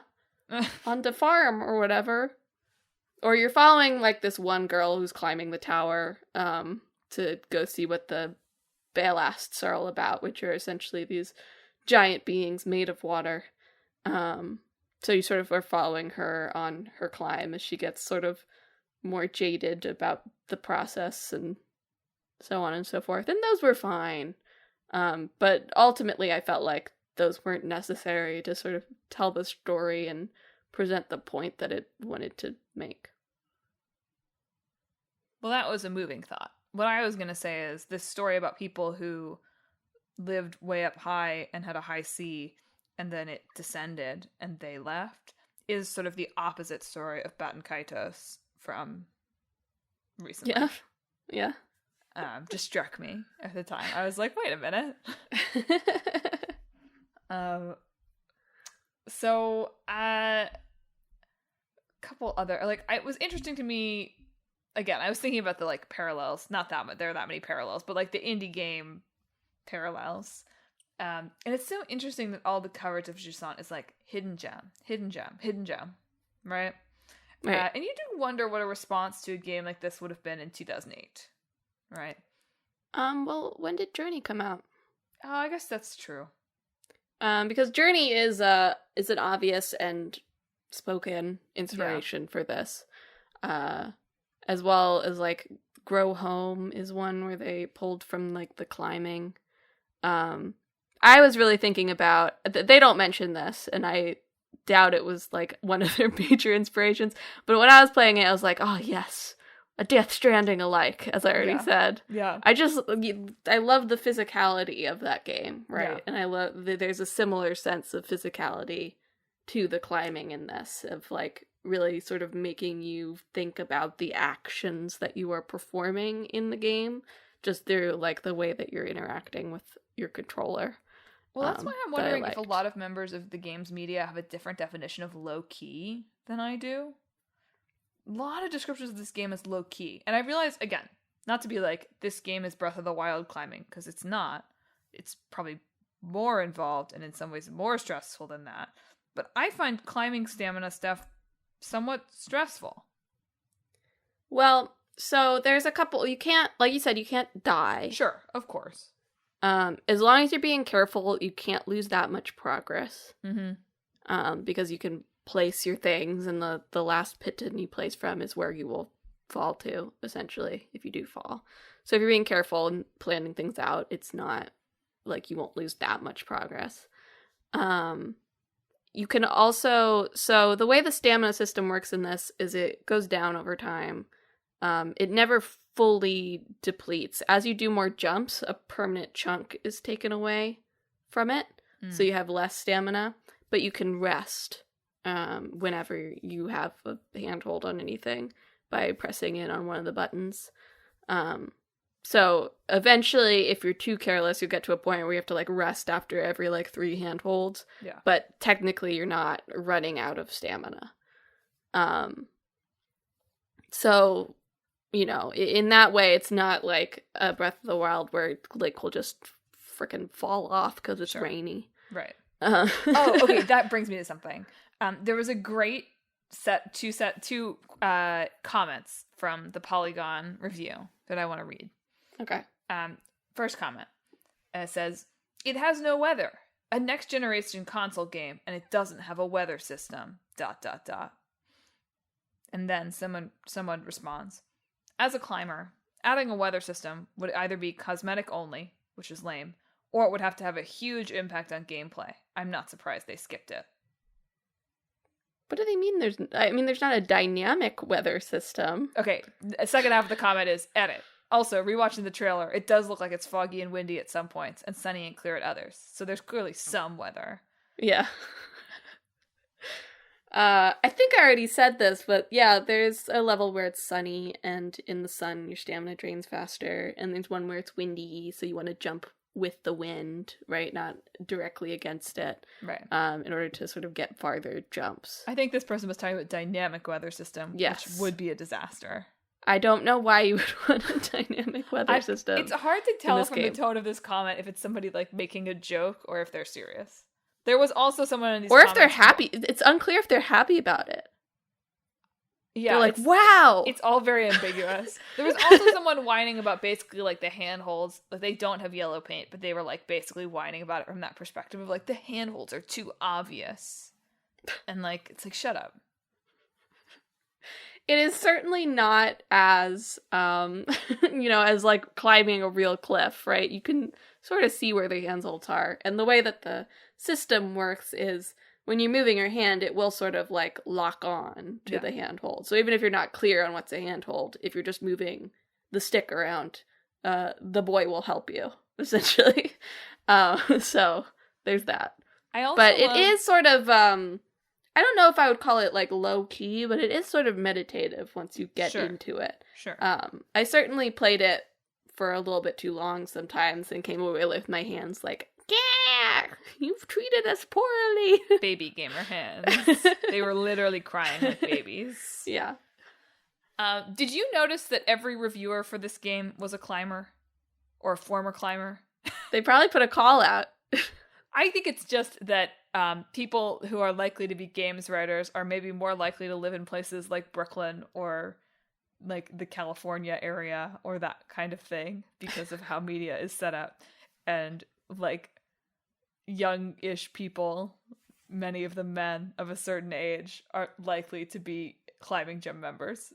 Speaker 2: on the farm or whatever. Or you're following like this one girl who's climbing the tower to go see what the ballasts are all about, which are essentially these giant beings made of water. So you sort of are following her on her climb as she gets sort of more jaded about the process and so on and so forth. And those were fine. But ultimately I felt like those weren't necessary to sort of tell the story and present the point that it wanted to make.
Speaker 1: Well, that was a moving thought. What I was going to say is this story about people who lived way up high and had a high sea and then it descended and they left is sort of the opposite story of Baten Kaitos from recently.
Speaker 2: Yeah.
Speaker 1: Just struck me at the time. I was like, wait a minute. So, a couple other, like, it was interesting to me, again, I was thinking about the, like, parallels, not that much, there are that many parallels, but, like, the indie game parallels. And it's so interesting that all the coverage of Jusant is, like, hidden gem, right?
Speaker 2: Right.
Speaker 1: And you do wonder what a response to a game like this would have been in 2008, right?
Speaker 2: Well, when did Journey come out?
Speaker 1: Oh, I guess that's true.
Speaker 2: Because Journey is an obvious and spoken inspiration for this. As well as, like, Grow Home is one where they pulled from, like, the climbing. I was really thinking about, they don't mention this, and I doubt it was, like, one of their major inspirations, but when I was playing it, I was like, oh, yes, a Death Stranding alike, as I already said.
Speaker 1: Yeah.
Speaker 2: I love the physicality of that game, right?
Speaker 1: Yeah.
Speaker 2: And I love, there's a similar sense of physicality to the climbing in this, of, like, really sort of making you think about the actions that you are performing in the game, just through, like, the way that you're interacting with your controller.
Speaker 1: Well, that's why I'm wondering if a lot of members of the games media have a different definition of low-key than I do. A lot of descriptions of this game as low-key. And I realize, again, not to be like, this game is Breath of the Wild climbing, because it's not. It's probably more involved and in some ways more stressful than that. But I find climbing stamina stuff somewhat stressful.
Speaker 2: Well, so there's a couple, you can't, like you said, you can't die.
Speaker 1: Sure, of course.
Speaker 2: As long as you're being careful, you can't lose that much progress.
Speaker 1: Mm-hmm.
Speaker 2: Because you can place your things, and the last pit you place from is where you will fall to, essentially, if you do fall. So if you're being careful and planning things out, it's not, like, you won't lose that much progress. You can also, so the way the stamina system works in this is it goes down over time. It never fully depletes. As you do more jumps, a permanent chunk is taken away from it, so you have less stamina, but you can rest whenever you have a handhold on anything by pressing in on one of the buttons. So eventually, if you're too careless, you'll get to a point where you have to, like, rest after every, like, 3 handholds.
Speaker 1: Yeah.
Speaker 2: But technically, you're not running out of stamina. So, you know, in that way, it's not like a Breath of the Wild where, like, will just freaking fall off because it's rainy.
Speaker 1: Right. Oh, okay. That brings me to something. There was a great two comments from the Polygon review that I want to read.
Speaker 2: Okay.
Speaker 1: First comment says, "It has no weather. A next generation console game, and it doesn't have a weather system. ... And then someone responds, "As a climber, adding a weather system would either be cosmetic only, which is lame, or it would have to have a huge impact on gameplay. I'm not surprised they skipped it."
Speaker 2: What do they mean? There's not a dynamic weather system.
Speaker 1: Okay, the second half of the comment is edit. Also, rewatching the trailer, it does look like it's foggy and windy at some points, and sunny and clear at others. So there's clearly some weather.
Speaker 2: Yeah. I think I already said this, but yeah, there's a level where it's sunny, and in the sun, your stamina drains faster, and there's one where it's windy, so you want to jump with the wind, right? Not directly against it.
Speaker 1: Right.
Speaker 2: In order to sort of get farther jumps.
Speaker 1: I think this person was talking about dynamic weather system,
Speaker 2: yes.
Speaker 1: Which would be a disaster.
Speaker 2: I don't know why you would want a dynamic weather system.
Speaker 1: It's hard to tell from the tone of this comment if it's somebody, like, making a joke or if they're serious. There was also someone in these comments...
Speaker 2: Or if they're happy. It's unclear if they're happy about it.
Speaker 1: Yeah.
Speaker 2: They're like, wow!
Speaker 1: It's all very ambiguous. There was also someone whining about basically, like, the handholds. Like, they don't have yellow paint, but they were, like, basically whining about it from that perspective of, like, the handholds are too obvious. And like, it's like, shut up.
Speaker 2: It is certainly not as, as like climbing a real cliff, right? You can sort of see where the handholds are. And the way that the system works is when you're moving your hand, it will sort of like lock on to the handhold. So even if you're not clear on what's a handhold, if you're just moving the stick around, the boy will help you, essentially. So there's that. But it is sort of, I don't know if I would call it like low key, but it is sort of meditative once you get into it.
Speaker 1: Sure.
Speaker 2: I certainly played it for a little bit too long sometimes and came away with my hands like, yeah, you've treated us poorly.
Speaker 1: Baby gamer hands. They were literally crying like babies.
Speaker 2: Yeah.
Speaker 1: Did you notice that every reviewer for this game was a climber? Or a former climber?
Speaker 2: They probably put a call out.
Speaker 1: I think it's just that people who are likely to be games writers are maybe more likely to live in places like Brooklyn or like the California area or that kind of thing because of how media is set up. And like young-ish people, many of them men of a certain age, are likely to be climbing gym members.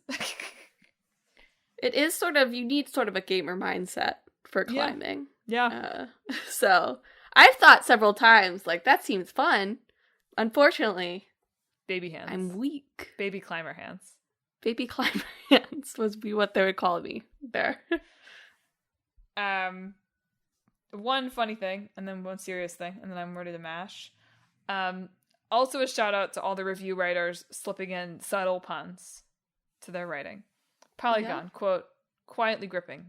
Speaker 2: It is sort of, you need sort of a gamer mindset for climbing.
Speaker 1: Yeah.
Speaker 2: So I've thought several times, like, that seems fun. Unfortunately,
Speaker 1: baby hands.
Speaker 2: I'm weak.
Speaker 1: Baby climber hands.
Speaker 2: Baby climber hands was be what they would call me there.
Speaker 1: One funny thing, and then one serious thing, and then I'm ready to mash. Also a shout out to all the review writers slipping in subtle puns to their writing. Polygon, quote, quietly gripping.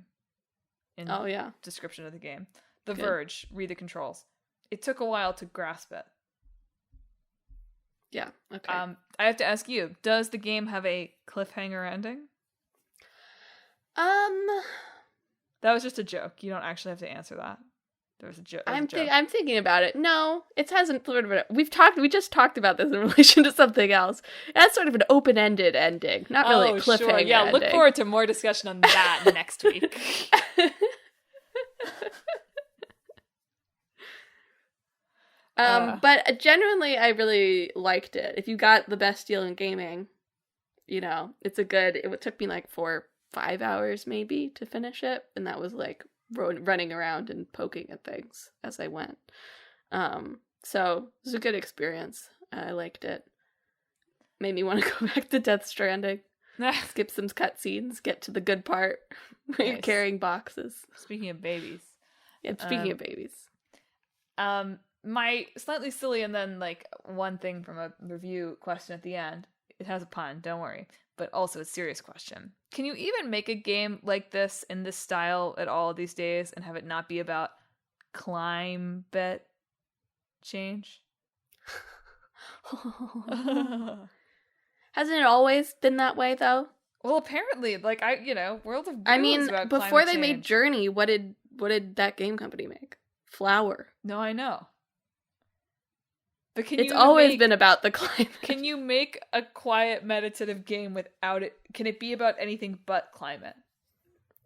Speaker 1: In description of the game. The Verge, read the controls. It took a while to grasp it.
Speaker 2: Yeah, okay.
Speaker 1: I have to ask you, does the game have a cliffhanger ending? That was just a joke. You don't actually have to answer that. There was a joke.
Speaker 2: I'm thinking about it. No, it hasn't. We just talked about this in relation to something else. That's sort of an open-ended ending, not really a cliffhanger. Sure.
Speaker 1: Yeah,
Speaker 2: ending.
Speaker 1: Look forward to more discussion on that next week.
Speaker 2: But genuinely, I really liked it. If you got the best deal in gaming, it's a good. It took me like 4-5 hours maybe to finish it, and that was like running around and poking at things as I went. So it was a good experience. I liked it. Made me want to go back to Death Stranding. Skip some cutscenes, get to the good part where you're carrying boxes.
Speaker 1: Speaking of babies.
Speaker 2: Yeah, speaking of babies.
Speaker 1: My slightly silly and then like one thing from a review question at the end. It has a pun, don't worry. But also a serious question. Can you even make a game like this in this style at all these days and have it not be about climate change?
Speaker 2: Hasn't it always been that way though?
Speaker 1: Well, apparently, like World of Goo is about
Speaker 2: before they
Speaker 1: change.
Speaker 2: made Journey, what did that game company make? Flower.
Speaker 1: No, I know. But
Speaker 2: it's always been about the climate.
Speaker 1: Can you make a quiet, meditative game without it? Can it be about anything but climate?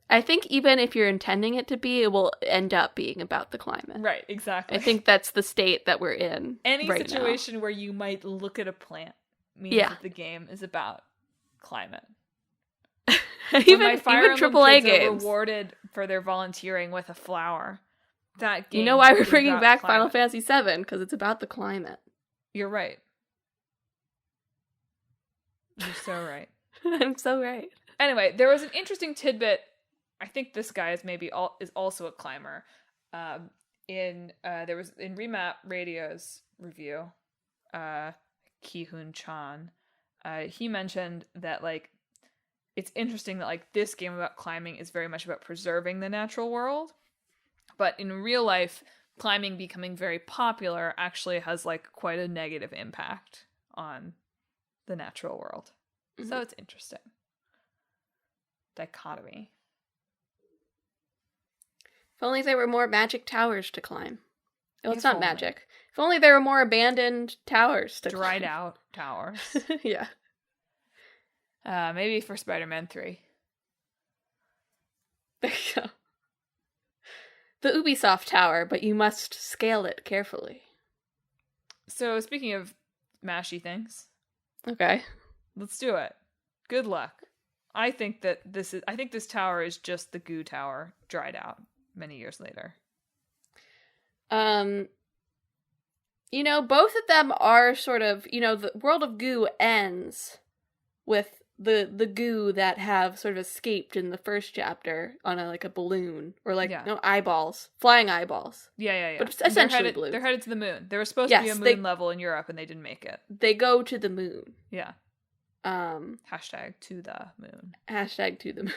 Speaker 2: I think even if you're intending it to be, it will end up being about the climate.
Speaker 1: Right, exactly.
Speaker 2: I think that's the state that we're in.
Speaker 1: Any
Speaker 2: right
Speaker 1: situation
Speaker 2: now.
Speaker 1: Where you might look at a plant means that the game is about climate.
Speaker 2: even AAA games
Speaker 1: are rewarded for their volunteering with a flower. That game.
Speaker 2: You know why we're bringing back Final Fantasy VII? Because it's about the climate.
Speaker 1: You're right. You're so right.
Speaker 2: I'm so right.
Speaker 1: Anyway, there was an interesting tidbit. I think this guy is also a climber. There was in Remap Radio's review, Ki-Hoon Chan, he mentioned that like it's interesting that like this game about climbing is very much about preserving the natural world. But in real life, climbing becoming very popular actually has like quite a negative impact on the natural world. Mm-hmm. So it's interesting. Dichotomy.
Speaker 2: If only there were more magic towers to climb. Well, it's not magic. If only there were more abandoned towers to climb.
Speaker 1: Dried out towers.
Speaker 2: Yeah.
Speaker 1: Maybe for Spider-Man 3.
Speaker 2: There you go. The Ubisoft Tower, but you must scale it carefully.
Speaker 1: So, speaking of mashy things?
Speaker 2: Okay.
Speaker 1: Let's do it. Good luck. I think this tower is just the Goo Tower dried out many years later.
Speaker 2: Both of them are sort of, the world of Goo ends with the goo that have sort of escaped in the first chapter on a balloon or eyeballs, flying eyeballs.
Speaker 1: Yeah.
Speaker 2: But essentially balloons.
Speaker 1: They're headed to the moon. There was supposed to be a moon level in Europe and they didn't make it.
Speaker 2: They go to the moon.
Speaker 1: Yeah. Hashtag to the moon.
Speaker 2: Hashtag to the moon.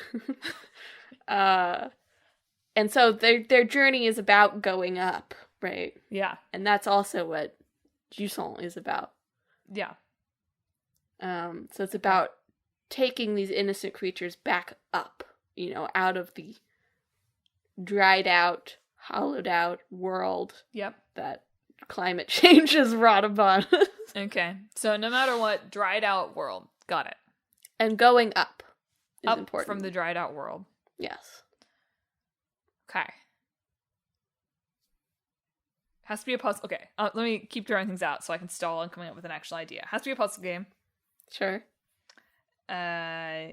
Speaker 2: And so their journey is about going up, right?
Speaker 1: Yeah.
Speaker 2: And that's also what Jusant is about.
Speaker 1: Yeah.
Speaker 2: So it's about taking these innocent creatures back up, out of the dried out, hollowed out world.
Speaker 1: Yep.
Speaker 2: That climate change has wrought upon us.
Speaker 1: Okay. So no matter what, dried out world. Got it.
Speaker 2: And going up is
Speaker 1: up
Speaker 2: important.
Speaker 1: From the dried out world.
Speaker 2: Yes.
Speaker 1: Okay. Has to be a puzzle. Okay. Let me keep drawing things out so I can stall on coming up with an actual idea. Has to be a puzzle game.
Speaker 2: Sure.
Speaker 1: Yeah,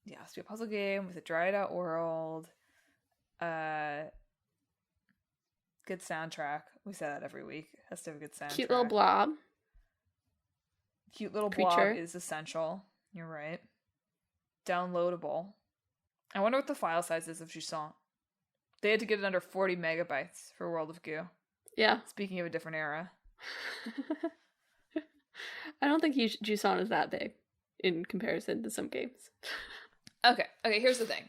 Speaker 1: it has to be a puzzle game with a dried out world. Good soundtrack. We say that every week. Has to have a good soundtrack.
Speaker 2: Cute little blob.
Speaker 1: Cute little
Speaker 2: creature.
Speaker 1: blob is essential. You're right. Downloadable. I wonder what the file size is of Jusant. They had to get it under 40 megabytes for World of Goo.
Speaker 2: Yeah.
Speaker 1: Speaking of a different era.
Speaker 2: I don't think Jusant is that big in comparison to some games.
Speaker 1: Okay, here's the thing.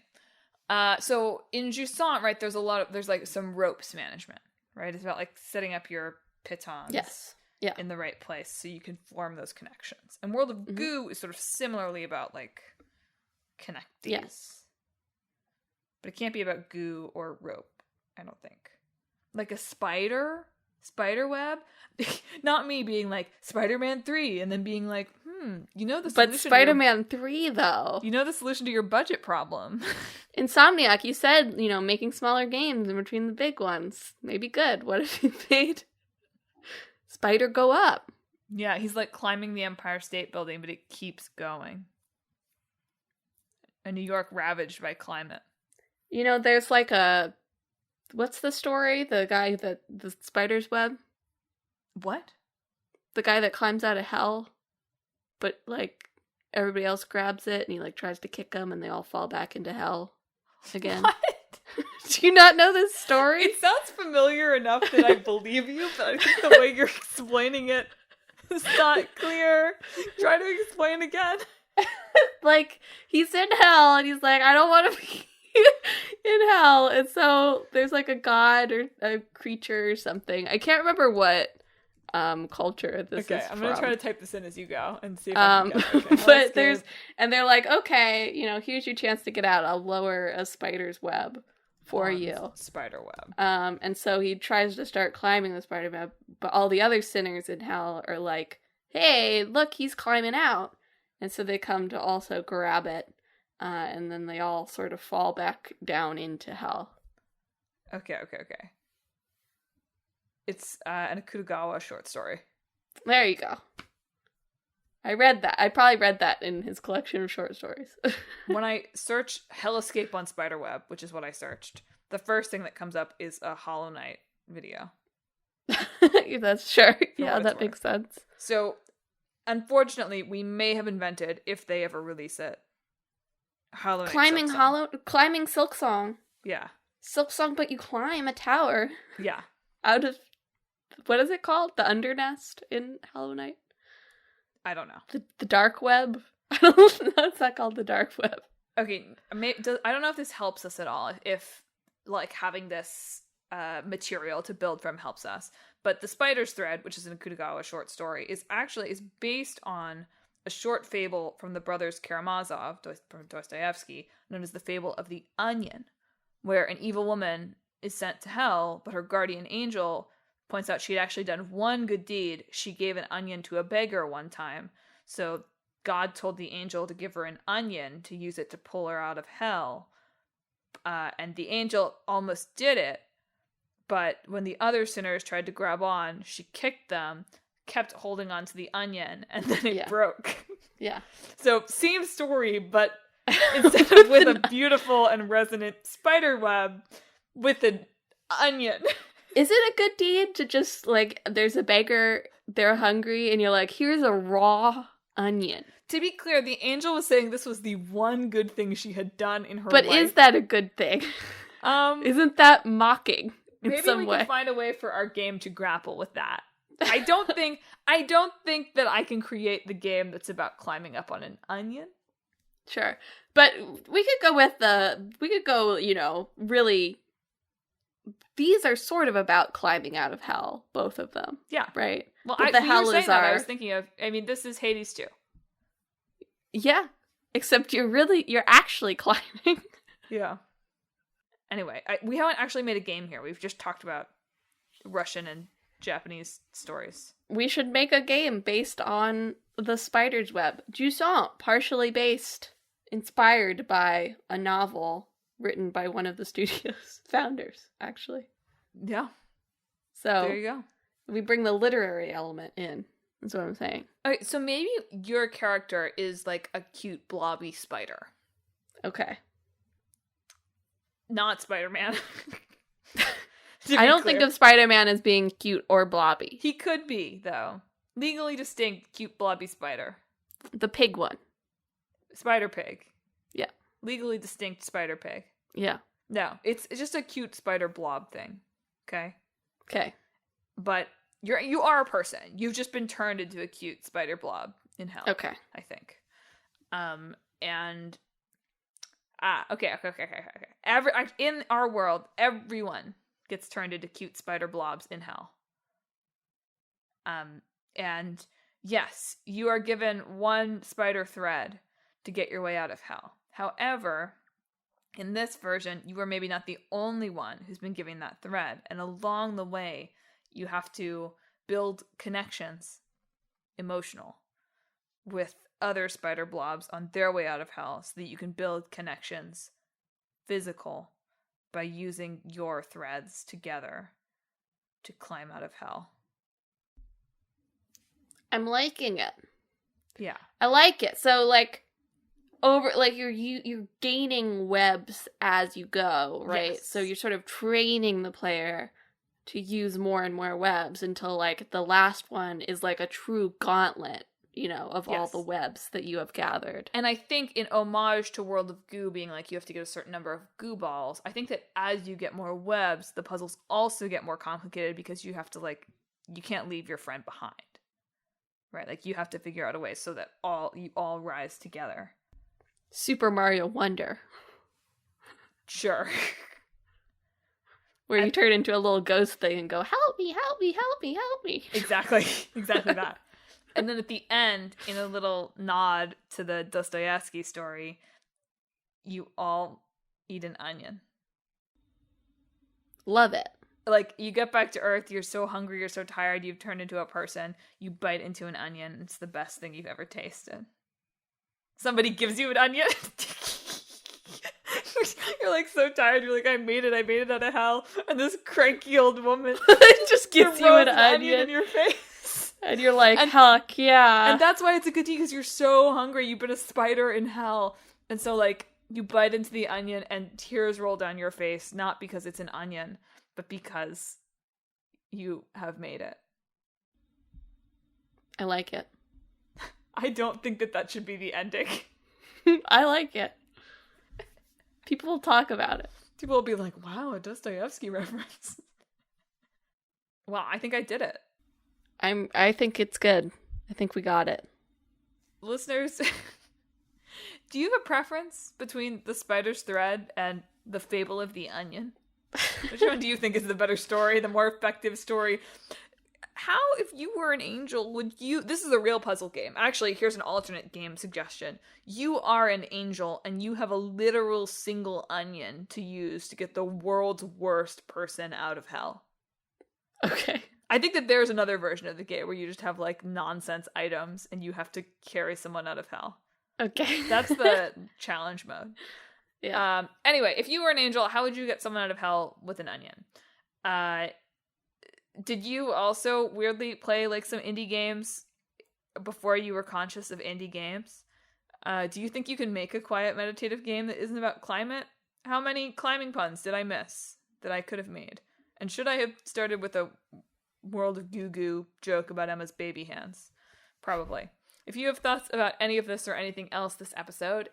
Speaker 1: So in Jusant, right, there's some ropes management, right? It's about setting up your pitons.
Speaker 2: Yes. Yeah.
Speaker 1: In the right place so you can form those connections. And World of Goo is sort of similarly about connectees.
Speaker 2: Yes.
Speaker 1: But it can't be about goo or rope, I don't think. Like a spider web? Not me being Spider-Man 3 and then being the solution.
Speaker 2: But Spider-Man 3 though.
Speaker 1: The solution to your budget problem.
Speaker 2: Insomniac, you said, making smaller games in between the big ones. Maybe good. What if you made Spider go up?
Speaker 1: Yeah, he's climbing the Empire State Building, but it keeps going. A New York ravaged by climate.
Speaker 2: There's what's the story? The guy the spider's web?
Speaker 1: What?
Speaker 2: The guy that climbs out of hell, but everybody else grabs it and he tries to kick them and they all fall back into hell again.
Speaker 1: What?
Speaker 2: Do you not know this story?
Speaker 1: It sounds familiar enough that I believe you, but I think the way you're explaining it is not clear. Try to explain again.
Speaker 2: He's in hell and he's I don't want to be in hell. And so there's a god or a creature or something. I can't remember what culture this is from.
Speaker 1: I'm going to try to type this in as you go and see if I can get it. Okay.
Speaker 2: But they're okay, here's your chance to get out. I'll lower a spider's web for you.
Speaker 1: Spider web.
Speaker 2: And so he tries to start climbing the spider web, but all the other sinners in hell are hey, look, he's climbing out. And so they come to also grab it, and then they all sort of fall back down into hell.
Speaker 1: Okay. It's an Akutagawa short story.
Speaker 2: There you go. I read that. I probably read that in his collection of short stories.
Speaker 1: When I search Hell Escape on Spiderweb, which is what I searched, the first thing that comes up is a Hollow Knight video.
Speaker 2: That's sure. Yeah, that makes sense.
Speaker 1: So, unfortunately, we may have invented, if they ever release it, Hollow Knight
Speaker 2: climbing Silk Song.
Speaker 1: Yeah.
Speaker 2: Silk Song, but you climb a tower.
Speaker 1: Yeah.
Speaker 2: Out of, what is it called? The Undernest in Hollow Knight?
Speaker 1: I don't know.
Speaker 2: The Dark Web? I don't know. It's not called the Dark Web.
Speaker 1: Okay, I don't know if this helps us at all, if having this material to build from helps us. But the Spider's Thread, which is an Akutagawa short story, is based on a short fable from the brothers Karamazov, from Dostoevsky, known as the Fable of the Onion, where an evil woman is sent to hell, but her guardian angel points out she had actually done one good deed. She gave an onion to a beggar one time. So God told the angel to give her an onion to use it to pull her out of hell. And the angel almost did it, but when the other sinners tried to grab on, she kicked them, kept holding on to the onion, and then it
Speaker 2: Yeah.
Speaker 1: broke.
Speaker 2: Yeah.
Speaker 1: So, same story, but instead of with a beautiful and resonant spider web, with an onion.
Speaker 2: Is it a good deed to just, like, there's a beggar, they're hungry, and you're like, here's a raw onion?
Speaker 1: To be clear, the angel was saying this was the one good thing she had done in her
Speaker 2: But
Speaker 1: life.
Speaker 2: is that a good thing? Isn't that mocking in
Speaker 1: maybe
Speaker 2: some
Speaker 1: we
Speaker 2: way?
Speaker 1: can find a way for our game to grapple with that. I don't think that I can create the game that's about climbing up on an onion.
Speaker 2: Sure. But we could go, really, these are sort of about climbing out of hell, both of them.
Speaker 1: Yeah.
Speaker 2: Right?
Speaker 1: Well,
Speaker 2: but
Speaker 1: when you were saying that, I was thinking of, this is Hades too.
Speaker 2: Yeah. Except you're actually climbing.
Speaker 1: Yeah. Anyway, we haven't actually made a game here. We've just talked about Russian and Japanese stories.
Speaker 2: We should make a game based on the spider's web. Jusant, partially inspired by a novel written by one of the studio's founders, actually.
Speaker 1: Yeah.
Speaker 2: So
Speaker 1: there you go.
Speaker 2: We bring the literary element in. That's what I'm saying.
Speaker 1: Okay, so maybe your character is like a cute blobby spider.
Speaker 2: Okay.
Speaker 1: Not Spider-Man.
Speaker 2: I don't think of Spider-Man as being cute or blobby.
Speaker 1: He could be, though. Legally distinct, cute blobby spider.
Speaker 2: The pig one.
Speaker 1: Spider pig.
Speaker 2: Yeah.
Speaker 1: Legally distinct spider pig.
Speaker 2: Yeah.
Speaker 1: No, it's just a cute spider blob thing. Okay?
Speaker 2: Okay.
Speaker 1: But you are a person. You've just been turned into a cute spider blob in hell.
Speaker 2: Okay.
Speaker 1: I think. Okay. In our world, everyone gets turned into cute spider blobs in hell. And yes, you are given one spider thread to get your way out of hell. However, in this version, you are maybe not the only one who's been given that thread, and along the way, you have to build connections, emotional, with other spider blobs on their way out of hell, so that you can build connections, physical, by using your threads together to climb out of hell.
Speaker 2: I'm liking it.
Speaker 1: Yeah.
Speaker 2: I like it. So you're gaining webs as you go, right?
Speaker 1: Yes.
Speaker 2: So you're sort of training the player to use more and more webs until the last one is like a true gauntlet, of all the webs that you have gathered.
Speaker 1: And I think in homage to World of Goo being you have to get a certain number of goo balls, I think that as you get more webs, the puzzles also get more complicated because you have to you can't leave your friend behind. Right? You have to figure out a way so that you all rise together.
Speaker 2: Super Mario Wonder.
Speaker 1: Sure.
Speaker 2: Where you turn into a little ghost thing and go, help me, help me, help me, help me.
Speaker 1: Exactly that. And then at the end, in a little nod to the Dostoevsky story, you all eat an onion.
Speaker 2: Love it.
Speaker 1: You get back to Earth, you're so hungry, you're so tired, you've turned into a person, you bite into an onion, it's the best thing you've ever tasted. Somebody gives you an onion. You're so tired, you're I made it out of hell, and this cranky old woman
Speaker 2: just gives you an onion
Speaker 1: in your face.
Speaker 2: And you're heck yeah.
Speaker 1: And that's why it's a good deal, because you're so hungry, you've been a spider in hell, and so you bite into the onion and tears roll down your face, not because it's an onion, but because you have made it.
Speaker 2: I like it.
Speaker 1: I don't think that should be the ending.
Speaker 2: I like it. People will talk about it.
Speaker 1: People will be like, wow, a Dostoevsky reference. Well, I think I did it.
Speaker 2: I think it's good. I think we got it.
Speaker 1: Listeners, do you have a preference between the spider's thread and the fable of the onion? Which one do you think is the better story, the more effective story? How, if you were an angel, would you... This is a real puzzle game. Actually, here's an alternate game suggestion. You are an angel, and you have a literal single onion to use to get the world's worst person out of hell.
Speaker 2: Okay.
Speaker 1: I think that there's another version of the game where you just have, nonsense items, and you have to carry someone out of hell.
Speaker 2: Okay.
Speaker 1: That's the challenge mode.
Speaker 2: Yeah.
Speaker 1: Anyway, if you were an angel, how would you get someone out of hell with an onion? Did you also weirdly play like some indie games before you were conscious of indie games? Do you think you can make a quiet meditative game that isn't about climate? How many climbing puns did I miss that I could have made? And should I have started with a World of Goo Goo joke about Emma's baby hands? Probably. If you have thoughts about any of this or anything else this episode,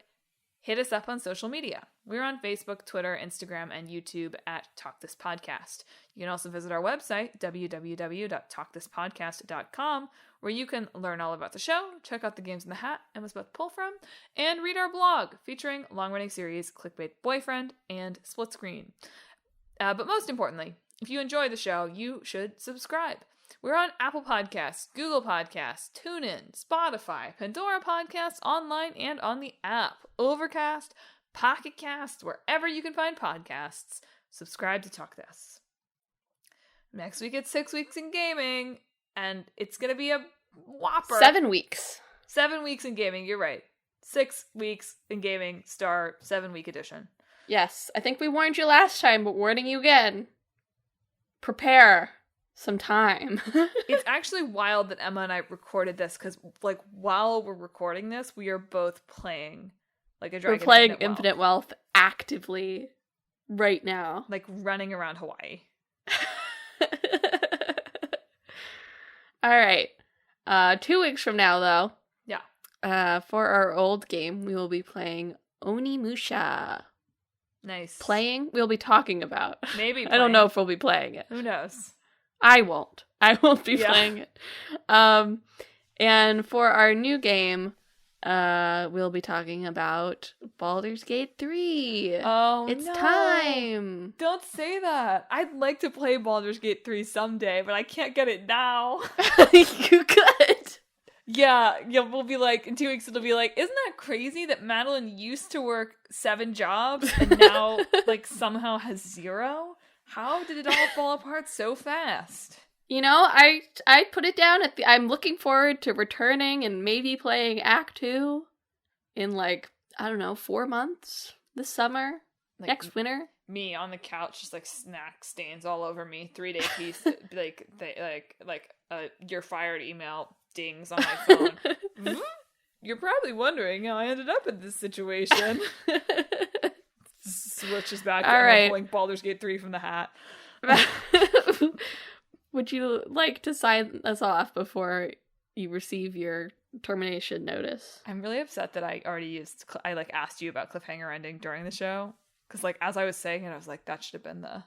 Speaker 1: hit us up on social media. We're on Facebook, Twitter, Instagram, and YouTube at Talk This Podcast. You can also visit our website, www.talkthispodcast.com, where you can learn all about the show, check out the games in the hat Emma's about to pull from, and read our blog featuring long-running series Clickbait Boyfriend and Split Screen. But most importantly, if you enjoy the show, you should subscribe. We're on Apple Podcasts, Google Podcasts, TuneIn, Spotify, Pandora Podcasts, online and on the app, Overcast, Pocket Cast, wherever you can find podcasts. Subscribe to Talk This. Next week it's 6 weeks in gaming, and it's going to be a whopper.
Speaker 2: 7 weeks.
Speaker 1: 7 weeks in gaming, you're right. 6 weeks in gaming, star 7-week edition.
Speaker 2: Yes, I think we warned you last time, but warning you again. Prepare some time.
Speaker 1: It's actually wild that Emma and I recorded this, because like while we're recording this, we are both playing like a Dragon.
Speaker 2: We're playing Infinite Wealth actively right now.
Speaker 1: Like running around Hawaii.
Speaker 2: All right. 2 weeks from now, though.
Speaker 1: Yeah.
Speaker 2: For our old game, we will be playing Onimusha.
Speaker 1: Nice.
Speaker 2: Playing? We'll be talking about.
Speaker 1: Maybe playing.
Speaker 2: I don't know if we'll be playing it.
Speaker 1: Who knows?
Speaker 2: I won't. I won't be playing it. And for our new game, we'll be talking about Baldur's Gate 3.
Speaker 1: Oh,
Speaker 2: it's
Speaker 1: no.
Speaker 2: time.
Speaker 1: Don't say that. I'd like to play Baldur's Gate 3 someday, but I can't get it now.
Speaker 2: You could.
Speaker 1: Yeah, we'll be like, in 2 weeks it'll be like, isn't that crazy that Madelyn used to work 7 jobs and now, like, somehow has 0? How did it all fall apart so fast?
Speaker 2: You know, I put it down at I'm looking forward to returning and maybe playing Act 2 in, like, I don't know, 4 months this summer,
Speaker 1: Like,
Speaker 2: next winter.
Speaker 1: Me on the couch, just like snack stains all over me, 3-day piece, you're fired email dings on my phone. You're probably wondering how I ended up in this situation. Switches back to Emma pulling Baldur's Gate 3 from the hat.
Speaker 2: Would you like to sign us off before you receive your termination notice?
Speaker 1: I'm really upset that I already asked you about cliffhanger ending during the show, because like as I was saying it, I was like, that should have been the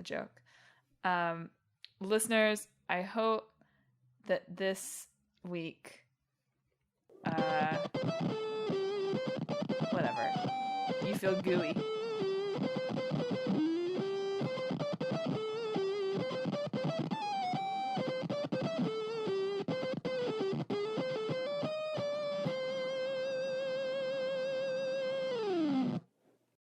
Speaker 1: joke. Listeners, I hope that this week, whatever, you feel gooey.